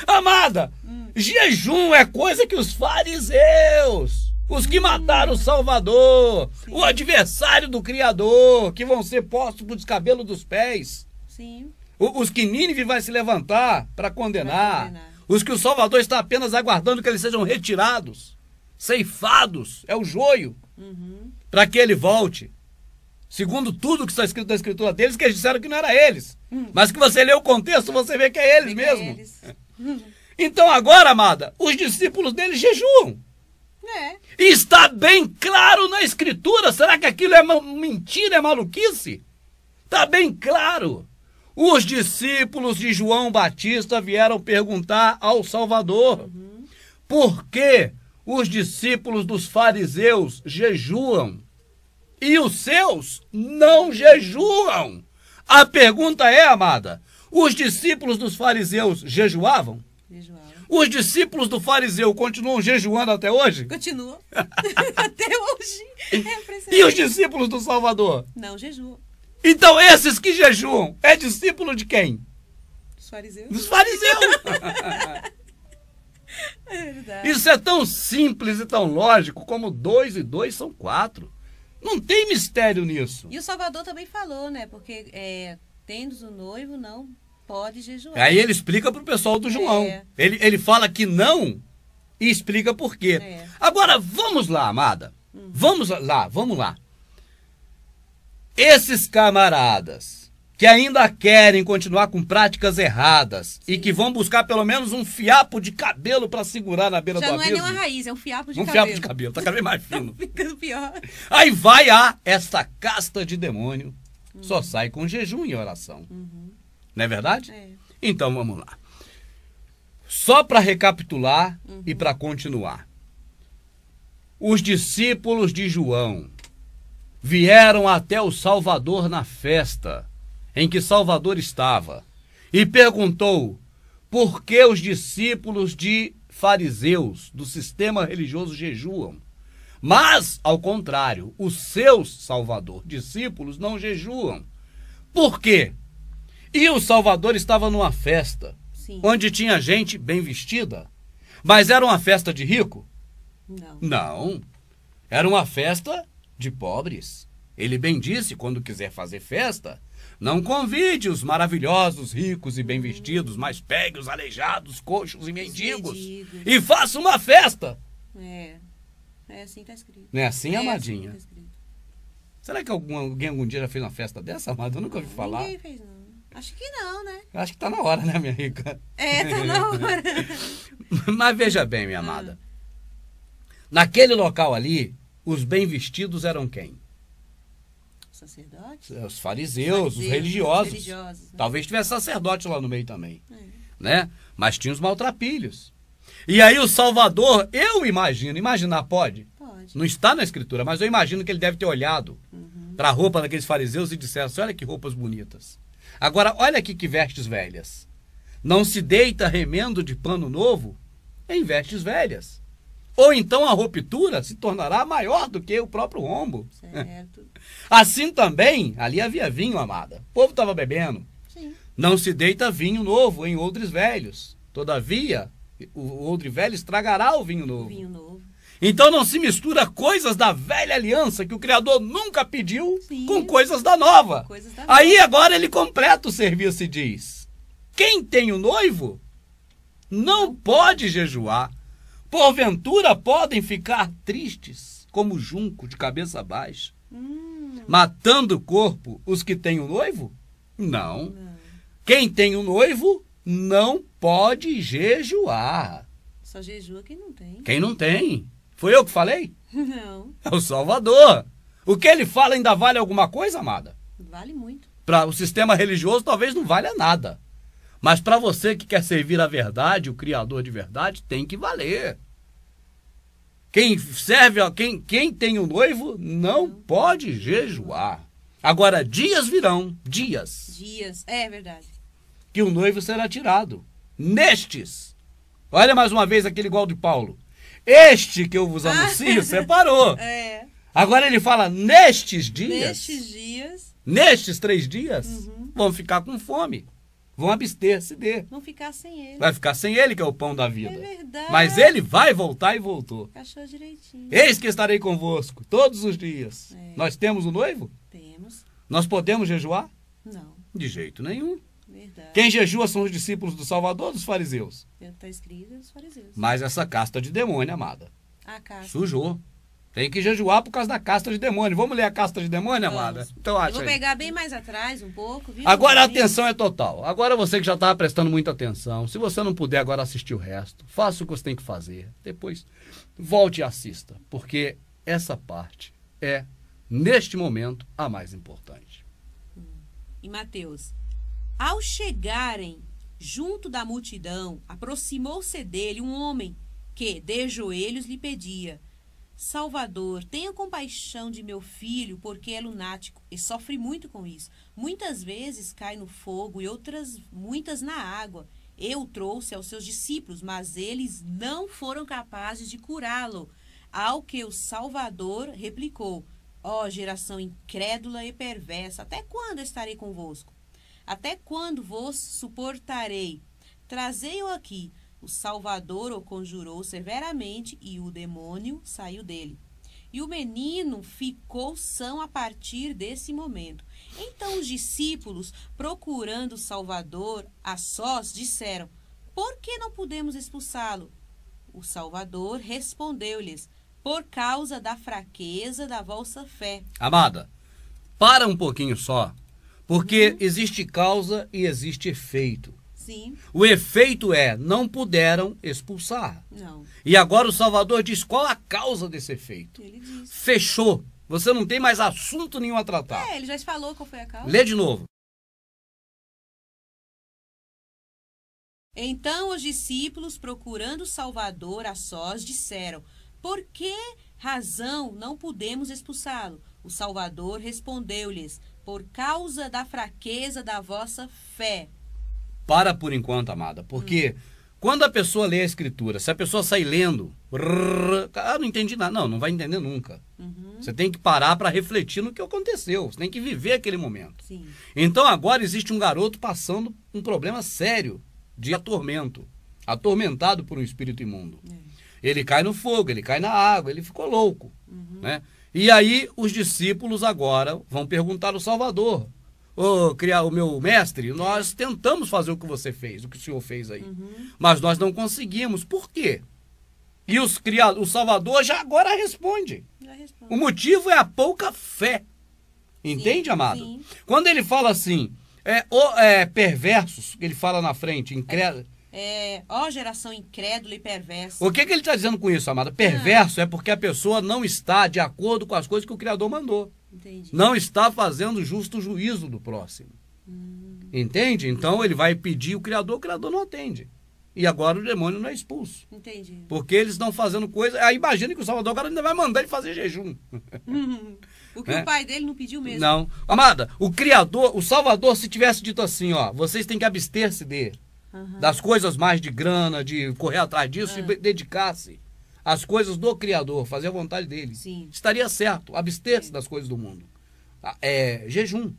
Amada, jejum é coisa que os fariseus, os que mataram o Salvador, o adversário do Criador, que vão ser postos por descabelo dos pés, Sim. os que Nínive vai se levantar para condenar, condenar. os que o Salvador está apenas aguardando que eles sejam retirados, ceifados, é o joio, para que ele volte. Segundo tudo que está escrito na escritura deles, que eles disseram que não era eles. Mas que você lê o contexto, você vê que é eles mesmo. Eles. Então agora, amada, os discípulos deles jejuam. É. E está bem claro na escritura. Será que aquilo é mentira, é maluquice? Está bem claro. Os discípulos de João Batista vieram perguntar ao Salvador por que os discípulos dos fariseus jejuam e os seus não jejuam. A pergunta é, amada, os discípulos dos fariseus jejuavam? Jejuava. Os discípulos do fariseu continuam jejuando até hoje? Continua. Até hoje. É E os impressionante. discípulos do Salvador? Não jejua. Então esses que jejuam, é discípulo de quem? Os fariseus. Dos fariseus. É verdade. Isso é tão simples e tão lógico como 2 e 2 são 4. Não tem mistério nisso. E o Salvador também falou, né? Porque tendes o noivo, não pode jejuar. Aí ele explica pro pessoal do João. É. Ele fala que não e explica por quê. É. Agora, vamos lá, amada. Vamos lá. Esses camaradas que ainda querem continuar com práticas erradas e que vão buscar pelo menos um fiapo de cabelo para segurar na beira Já do não é abismo. nem uma raiz, é um fiapo de Um cabelo. fiapo de cabelo, tá cada vez mais fino. Ficando pior. Aí vai essa casta de demônio, só sai com jejum e oração. Não é verdade? É. Então vamos lá. Só para recapitular e para continuar. Os discípulos de João vieram até o Salvador na festa em que Salvador estava e perguntou por que os discípulos de fariseus do sistema religioso jejuam. Mas, ao contrário, os seus Salvador, discípulos, não jejuam. Por quê? E o Salvador estava numa festa, Sim. onde tinha gente bem vestida. Mas era uma festa de rico? Não. Não. Era uma festa de pobres. Ele bem disse, quando quiser fazer festa, não convide os maravilhosos, ricos e bem vestidos, mas pegue os aleijados, coxos e mendigos e faça uma festa. É assim que tá escrito. Não é assim, amadinha? Assim que tá escrito. Será que alguém algum dia já fez uma festa dessa, amada? Eu nunca ouvi falar. Ninguém fez, não. Acho que não, né? Acho que tá na hora, né, minha rica? Tá na hora. Mas veja bem, minha amada. Naquele local ali, os bem vestidos eram quem? Sacerdotes? Os fariseus, os religiosos. Né? Talvez tivesse sacerdote lá no meio também. Né? Mas tinha os maltrapilhos. E aí o Salvador, eu imagino, imaginar pode? Pode. Não está na escritura, mas eu imagino que ele deve ter olhado para a roupa daqueles fariseus e disseram assim, olha que roupas bonitas. Agora, olha aqui que vestes velhas. Não se deita remendo de pano novo em vestes velhas. Ou então a ruptura se tornará maior do que o próprio rombo. Certo. Assim também, ali havia vinho, amada. O povo estava bebendo. Sim. Não se deita vinho novo em odres velhos. Todavia, o odre velho estragará o vinho novo. Vinho novo. Então não se mistura coisas da velha aliança que o Criador nunca pediu Sim. com coisas da nova. Coisas da Aí nova. agora ele completa o serviço e diz: quem tem o noivo não pode jejuar. Porventura podem ficar tristes como junco de cabeça baixa, matando o corpo os que têm o noivo? Não. Quem tem o noivo não pode jejuar. Só jejua quem não tem. Quem não tem? Foi eu que falei? Não. É o Salvador. O que ele fala ainda vale alguma coisa, amada? Vale muito. Para o sistema religioso talvez não valha nada. Mas para você que quer servir a verdade, o Criador de verdade, tem que valer. Quem serve, quem tem o noivo não pode jejuar. Agora, dias virão, dias, É verdade. que o noivo será tirado. Nestes. Olha mais uma vez aquele igual de Paulo. Este que eu vos anuncio separou. Agora ele fala, nestes dias, nestes 3 dias, vão ficar com fome. Vão abster-se de. Vão ficar sem ele. Vai ficar sem ele, que é o pão da vida. É verdade. Mas ele vai voltar e voltou. Achou direitinho. Eis que estarei convosco todos os dias. Nós temos o noivo? Temos. Nós podemos jejuar? Não. De jeito nenhum. Verdade. Quem jejua são os discípulos do Salvador, dos fariseus. Está escrito dos fariseus. Mas essa casta de demônio, amada, A casta. sujou. Tem que jejuar por causa da casta de demônio. Vamos ler a casta de demônio, amada? Vamos. Então Eu acha vou aí. pegar bem mais atrás um pouco, viu? Agora a Bem- atenção é total. Agora você que já estava prestando muita atenção, se você não puder agora assistir o resto, faça o que você tem que fazer. Depois volte e assista, porque essa parte é, neste momento, a mais importante. Em Mateus. Ao chegarem junto da multidão, aproximou-se dele um homem que, de joelhos, lhe pedia: Salvador, tenha compaixão de meu filho, porque é lunático e sofre muito com isso. Muitas vezes cai no fogo e outras muitas na água. Eu o trouxe aos seus discípulos, mas eles não foram capazes de curá-lo. Ao que o Salvador replicou: ó geração incrédula e perversa, até quando estarei convosco? Até quando vos suportarei? Trazei-o aqui. O Salvador o conjurou severamente e o demônio saiu dele. E o menino ficou são a partir desse momento. Então os discípulos, procurando o Salvador a sós, disseram: por que não podemos expulsá-lo? O Salvador respondeu-lhes: por causa da fraqueza da vossa fé. Amada, para um pouquinho só, porque existe causa e existe efeito. Sim. O efeito é, não puderam expulsar. Não. E agora o Salvador diz qual a causa desse efeito. Ele disse. Fechou. Você não tem mais assunto nenhum a tratar. Ele já falou qual foi a causa. Lê de novo. Então os discípulos, procurando o Salvador a sós, disseram: por que razão não pudemos expulsá-lo? O Salvador respondeu-lhes: por causa da fraqueza da vossa fé. Para por enquanto, amada, porque quando a pessoa lê a escritura, se a pessoa sair lendo, não entendi nada. Não vai entender nunca. Você tem que parar para refletir no que aconteceu. Você tem que viver aquele momento. Sim. Então agora existe um garoto passando um problema sério de atormento, atormentado por um espírito imundo. Ele cai no fogo, ele cai na água, ele ficou louco, né? E aí os discípulos agora vão perguntar ao Salvador: o meu mestre, nós tentamos fazer o que você fez, o que o senhor fez aí, mas nós não conseguimos. Por quê? E o Salvador já agora responde. Já respondi. O motivo é a pouca fé. Entende, Sim, amado? sim. Quando ele fala assim, Perversos, que ele fala na frente, incrédulo. Ó geração incrédula e perversa. O que ele está dizendo com isso, amada? Perverso é porque a pessoa não está de acordo com as coisas que o Criador mandou. Entendi. Não está fazendo justo juízo do próximo. Entende? Então ele vai pedir o Criador não atende. E agora o demônio não é expulso. Entendi. Porque eles estão fazendo coisa. Aí imagina que o Salvador agora ainda vai mandar ele fazer jejum. Porque o pai dele não pediu mesmo. Não. Amada, o Criador, o Salvador, se tivesse dito assim, ó, vocês têm que abster-se das coisas mais de grana, de correr atrás disso e dedicar-se às coisas do Criador, fazer a vontade dele. Sim. Estaria certo, abster-se das coisas do mundo. Jejum.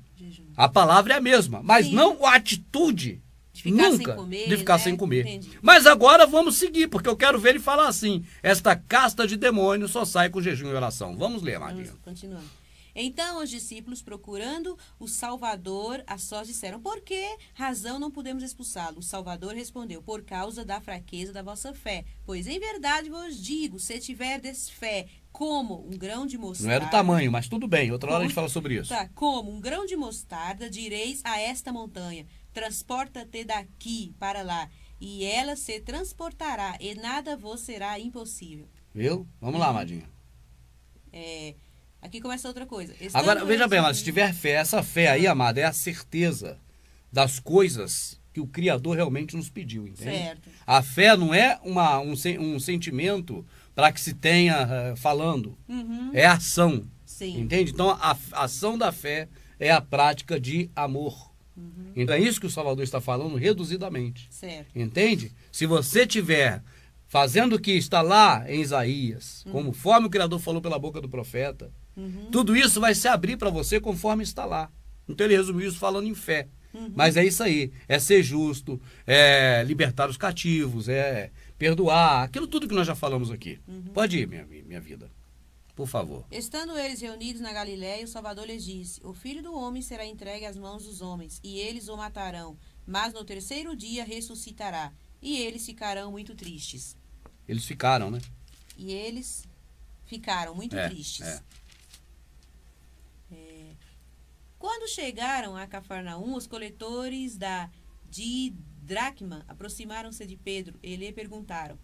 A palavra é a mesma, mas não a atitude. De ficar Nunca sem comer, de ficar né? sem comer. Entendi. Mas agora vamos seguir, porque eu quero ver ele falar assim: esta casta de demônios só sai com jejum e oração. Vamos ler, Amadinha. Continuando. Então os discípulos, procurando o Salvador, a sós disseram: por que razão não podemos expulsá-lo? O Salvador respondeu: por causa da fraqueza da vossa fé. Pois em verdade vos digo, se tiverdes fé como um grão de mostarda... Não é do tamanho, mas tudo bem. Outra hora a gente fala sobre isso. Tá, como um grão de mostarda, direis a esta montanha: transporta-te daqui para lá, e ela se transportará, e nada vos será impossível. Viu? Vamos lá, Amadinha. Aqui começa outra coisa. Agora, veja bem, mas se tiver fé, essa fé aí, amada, é a certeza das coisas que o Criador realmente nos pediu, entende? Certo. A fé não é um sentimento para que se tenha falando. É ação. Sim. Entende? Então, a ação da fé é a prática de amor. Então, é isso que o Salvador está falando reduzidamente. Certo. Entende? Se você tiver fazendo o que está lá em Isaías, conforme o Criador falou pela boca do profeta, tudo isso vai se abrir para você conforme está lá. Então ele resumiu isso falando em fé. Mas é isso aí, é ser justo, é libertar os cativos, é perdoar, aquilo tudo que nós já falamos aqui. Pode ir, minha vida, por favor. Estando eles reunidos na Galiléia, o Salvador lhes disse: o Filho do Homem será entregue às mãos dos homens, e eles o matarão, mas no terceiro dia ressuscitará. E eles ficarão muito tristes. Eles ficaram, né? E eles ficaram muito tristes. Quando chegaram a Cafarnaum, os coletores da didracma aproximaram-se de Pedro e lhe perguntaram: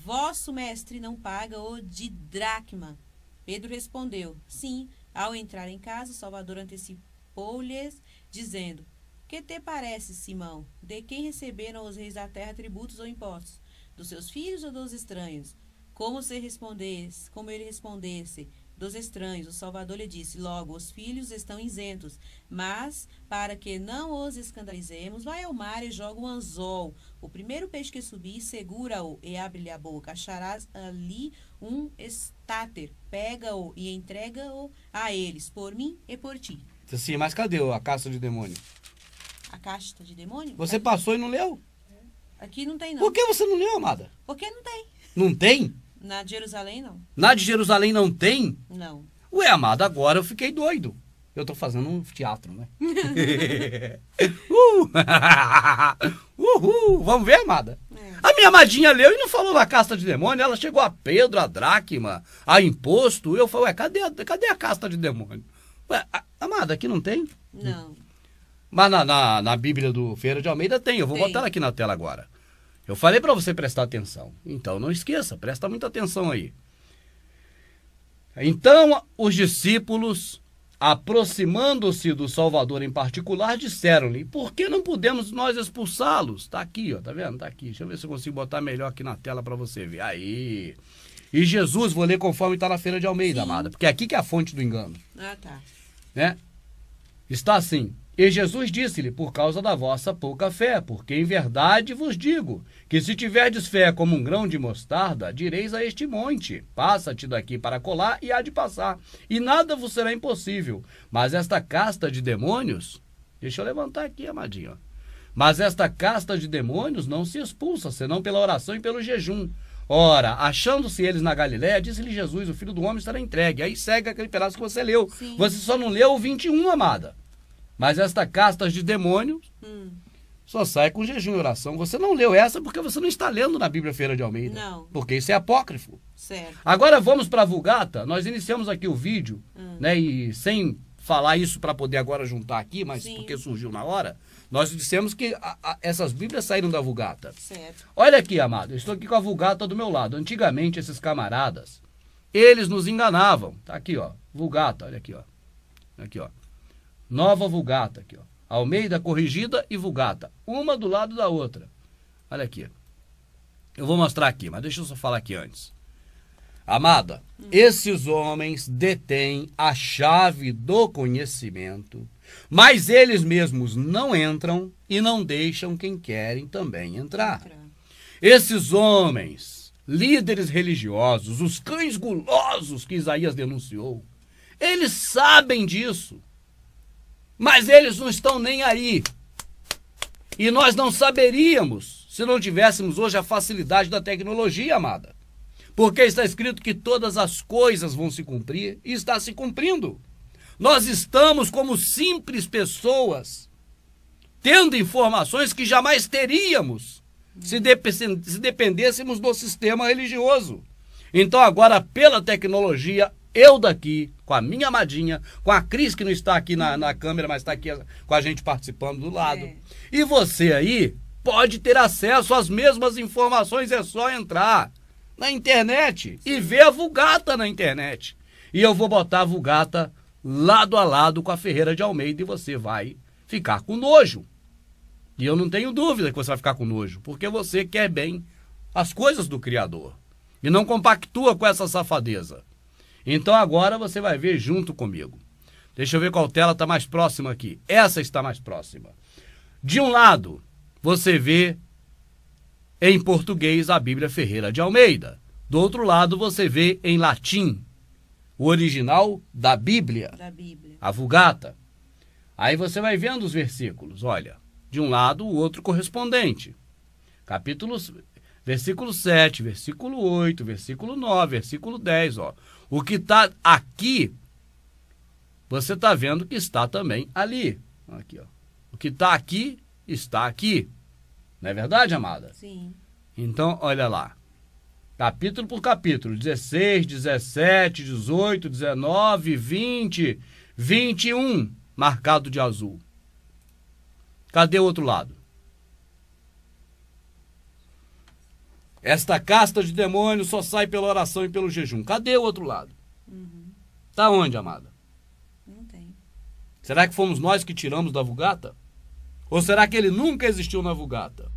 vosso mestre não paga o didracma? Pedro respondeu: sim. Ao entrar em casa, o Salvador antecipou-lhes, dizendo: que te parece, Simão? De quem receberam os reis da terra tributos ou impostos? Dos seus filhos ou dos estranhos? Como ele respondesse: dos estranhos. O Salvador lhe disse: logo, os filhos estão isentos, mas para que não os escandalizemos, vai ao mar e joga um anzol. O primeiro peixe que subir, segura-o e abre-lhe a boca. Acharás ali um estáter, pega-o e entrega-o a eles, por mim e por ti. Sim, mas cadê a casta de demônio? A casta de demônio? Você passou e não leu? Aqui não tem, não. Por que você não leu, amada? Porque não tem. Não tem? Na de Jerusalém, não. Na de Jerusalém não tem? Não. Ué, amada, agora eu fiquei doido. Eu tô fazendo um teatro, né? Uhul! Vamos ver, amada? A minha amadinha leu e não falou na casta de demônio. Ela chegou a Pedro, a dracma, a imposto. Eu falei, ué, cadê a casta de demônio? Ué, amada, aqui não tem? Não. Mas na Bíblia do Ferreira de Almeida tem. Eu vou botar ela aqui na tela agora. Eu falei para você prestar atenção. Então não esqueça, presta muita atenção aí. Então os discípulos, aproximando-se do Salvador em particular, disseram-lhe: por que não podemos nós expulsá-los? Está aqui, ó, tá vendo? Está aqui. Deixa eu ver se eu consigo botar melhor aqui na tela para você ver. Aí. E Jesus, vou ler conforme está na Feira de Almeida, amada, porque é aqui que é a fonte do engano. Ah, tá. Né? Está assim: e Jesus disse-lhe: por causa da vossa pouca fé, porque em verdade vos digo, que se tiverdes fé como um grão de mostarda, direis a este monte: passa-te daqui para colar, e há de passar, e nada vos será impossível. Mas esta casta de demônios, deixa eu levantar aqui, amadinho, mas esta casta de demônios não se expulsa, senão pela oração e pelo jejum. Ora, achando-se eles na Galiléia, disse-lhe Jesus: o Filho do Homem estará entregue. Aí segue aquele pedaço que você leu. Sim. Você só não leu o 21, amada. Mas esta casta de demônios só sai com jejum e oração. Você não leu essa porque você não está lendo na Bíblia Feira de Almeida. Não. Porque isso é apócrifo. Certo. Agora vamos para a Vulgata. Nós iniciamos aqui o vídeo, né? E sem falar isso para poder agora juntar aqui, mas Sim. porque surgiu na hora, nós dissemos que essas Bíblias saíram da Vulgata. Certo. Olha aqui, amado, eu estou aqui com a Vulgata do meu lado. Antigamente, esses camaradas, eles nos enganavam. Tá aqui, ó, Vulgata, olha aqui, ó. Aqui, ó. Nova Vulgata, aqui, ó. Almeida Corrigida e Vulgata. Uma do lado da outra. Olha aqui. Eu vou mostrar aqui, mas deixa eu só falar aqui antes. Amada, esses homens detêm a chave do conhecimento, mas eles mesmos não entram e não deixam quem querem também entrar. Esses homens, líderes religiosos, os cães gulosos que Isaías denunciou, eles sabem disso, mas eles não estão nem aí. E nós não saberíamos se não tivéssemos hoje a facilidade da tecnologia, amada. Porque está escrito que todas as coisas vão se cumprir e está se cumprindo. Nós estamos como simples pessoas, tendo informações que jamais teríamos se dependêssemos do sistema religioso. Então agora, pela tecnologia, eu daqui, com a minha amadinha, com a Cris que não está aqui na câmera, mas está aqui com a gente participando do lado. E você aí pode ter acesso às mesmas informações, é só entrar na internet e ver a Vulgata na internet. E eu vou botar a Vulgata lado a lado com a Ferreira de Almeida e você vai ficar com nojo. E eu não tenho dúvida que você vai ficar com nojo, porque você quer bem as coisas do Criador e não compactua com essa safadeza. Então agora você vai ver junto comigo. Deixa eu ver qual tela está mais próxima aqui. Essa está mais próxima. De um lado, você vê em português a Bíblia Ferreira de Almeida. Do outro lado, você vê em latim o original da Bíblia, a Vulgata. Aí você vai vendo os versículos, olha, de um lado o outro correspondente. Versículo 7, versículo 8, versículo 9, versículo 10, ó. O que está aqui, você está vendo que está também ali. Aqui, ó. O que está aqui, está aqui. Não é verdade, amada? Sim. Então, olha lá. Capítulo por capítulo. 16, 17, 18, 19, 20, 21. Marcado de azul. Cadê o outro lado? Esta casta de demônios só sai pela oração e pelo jejum. Cadê o outro lado? Tá onde, amada? Não tem. Será que fomos nós que tiramos da Vulgata? Ou será que ele nunca existiu na Vulgata?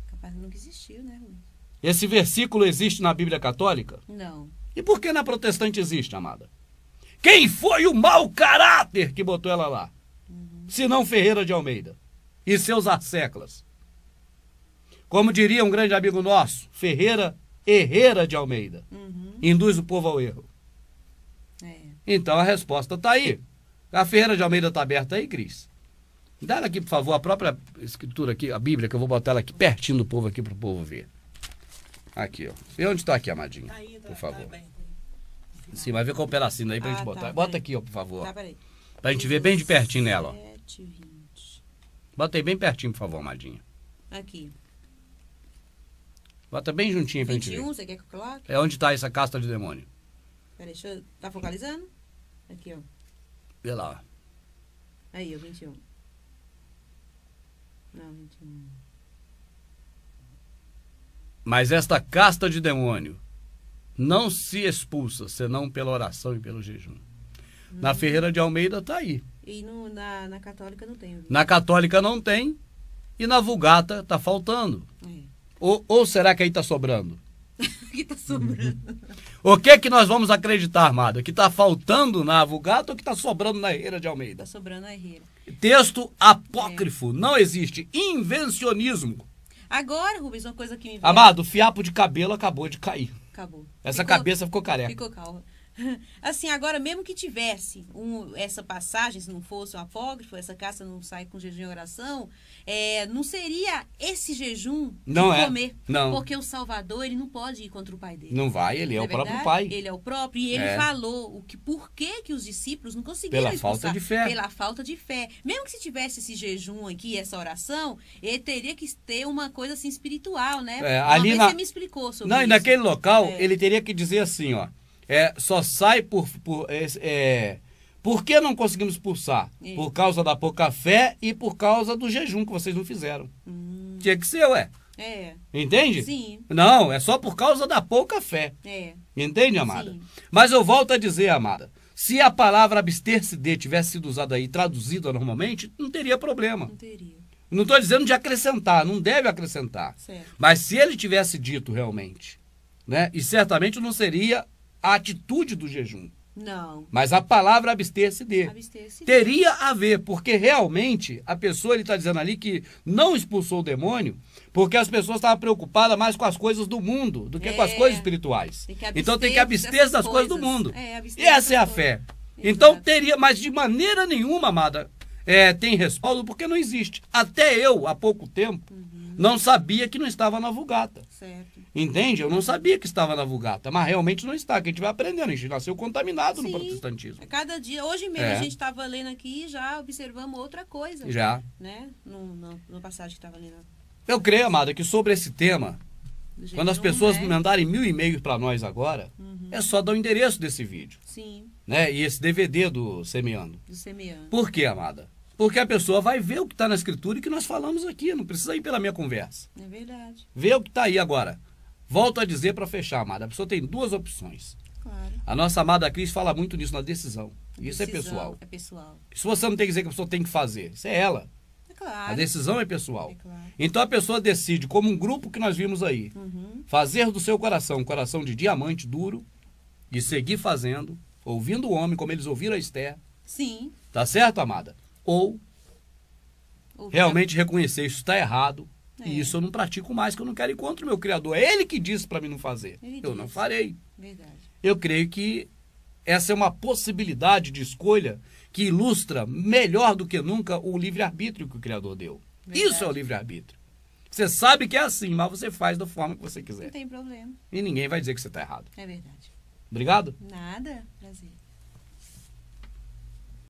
Capaz que nunca existiu, né, Rui? Esse versículo existe na Bíblia Católica? Não. E por que na protestante existe, amada? Quem foi o mau caráter que botou ela lá? Se não Ferreira de Almeida e seus asseclas. Como diria um grande amigo nosso, Ferreira Herrera de Almeida. Induz o povo ao erro. Então a resposta está aí. A Ferreira de Almeida está aberta aí, Cris? Dá ela aqui, por favor, a própria escritura aqui, a Bíblia, que eu vou botar ela aqui pertinho do povo aqui para o povo ver. Aqui, ó. E onde está aqui, amadinho? Por favor. Sim, vai ver qual pedacinho aí pra gente botar. Bota aqui, ó, por favor. Peraí. Pra gente ver bem de pertinho nela, ó. 7, 20. Bota aí bem pertinho, por favor, amadinha. Aqui. Bota bem juntinho pra gente 21, ver. você quer que eu coloque? É onde tá essa casta de demônio. Peraí, deixa eu... Tá focalizando? Aqui, ó. Vê lá, ó. Aí, ó, 21. Não, 21. Mas esta casta de demônio não se expulsa, senão pela oração e pelo jejum. Na Ferreira de Almeida tá aí. E na católica não tem. Na católica não tem. E na Vulgata tá faltando. É. Ou será que aí tá sobrando? Aqui tá sobrando. O que que nós vamos acreditar, Amada? Que tá faltando na Vulgata ou que tá sobrando na Ferreira de Almeida? Tá sobrando a herreira. Texto apócrifo. Não existe. Invencionismo. Agora, Rubens, uma coisa que me veio... Amado, o fiapo de cabelo acabou de cair. Acabou. Essa cabeça ficou careca. Ficou calma. Assim, agora, mesmo que tivesse essa passagem, se não fosse um apócrifo, essa caça não sai com jejum e oração, não seria esse jejum de comer. Não. Porque o Salvador, ele não pode ir contra o pai dele. Não vai, ele é o próprio verdade? pai. Ele é o próprio, e ele falou por que os discípulos não conseguiram Pela falta de fé. Pela falta de fé. Mesmo que se tivesse esse jejum aqui, essa oração, ele teria que ter uma coisa assim espiritual, né? Ali você me explicou sobre isso. Não, e naquele local, ele teria que dizer assim, ó. Só sai Por que não conseguimos expulsar? Por causa da pouca fé e por causa do jejum que vocês não fizeram. Tinha que ser, ué. Entende? Sim. Não, é só por causa da pouca fé. Entende, amada? Sim. Mas eu volto a dizer, amada, se a palavra abster-se de tivesse sido usada aí, traduzida normalmente, não teria problema. Não teria. Não estou dizendo de acrescentar, não deve acrescentar. Certo. Mas se ele tivesse dito realmente, né? E certamente não seria a atitude do jejum. Não. Mas a palavra abster-se de. Abster-se. Teria a ver, porque realmente a pessoa, ele está dizendo ali que não expulsou o demônio, porque as pessoas estavam preocupadas mais com as coisas do mundo do que com as coisas espirituais. Então tem que abster das coisas do mundo. E essa é a fé. Exato. Então teria, mas de maneira nenhuma, amada, tem respaldo, porque não existe. Até eu, há pouco tempo, não sabia que não estava na Vulgata. Certo. Entende? Eu não sabia que estava na Vulgata, mas realmente não está, que a gente vai aprendendo, a gente nasceu contaminado no Sim. protestantismo. A cada dia, hoje mesmo a gente estava lendo aqui e já observamos outra coisa. Já. Né? No passagem que estava lendo. Eu creio, amada, que sobre esse tema, Do quando as jejum, pessoas né? mandarem 1000 e-mails para nós agora, é só dar o endereço desse vídeo, Sim, né? E esse DVD do Semeando. do semeando. Por quê, amada? Porque a pessoa vai ver o que está na Escritura e que nós falamos aqui, não precisa ir pela minha conversa. É verdade. Vê o que está aí agora. Volto a dizer para fechar, amada. A pessoa tem duas opções. Claro. A nossa amada Cris fala muito nisso na decisão. Isso é Decisão pessoal. É pessoal. Se você não tem que dizer que a pessoa tem que fazer, isso é ela. É claro. A decisão é pessoal. É claro. Então a pessoa decide, como um grupo que nós vimos aí, fazer do seu coração um coração de diamante duro e seguir fazendo, ouvindo o homem como eles ouviram a Esther. Sim. Tá certo, amada? Ou realmente reconhecer isso está errado e isso eu não pratico mais, que eu não quero ir contra o meu Criador. É Ele que disse para mim não fazer. Eu não farei. Verdade. Eu creio que essa é uma possibilidade de escolha que ilustra melhor do que nunca o livre-arbítrio que o Criador deu. Verdade. Isso é o livre-arbítrio. Você sabe que é assim, mas você faz da forma que você quiser. Não tem problema. E ninguém vai dizer que você está errado. É verdade. Obrigado. Nada. Prazer.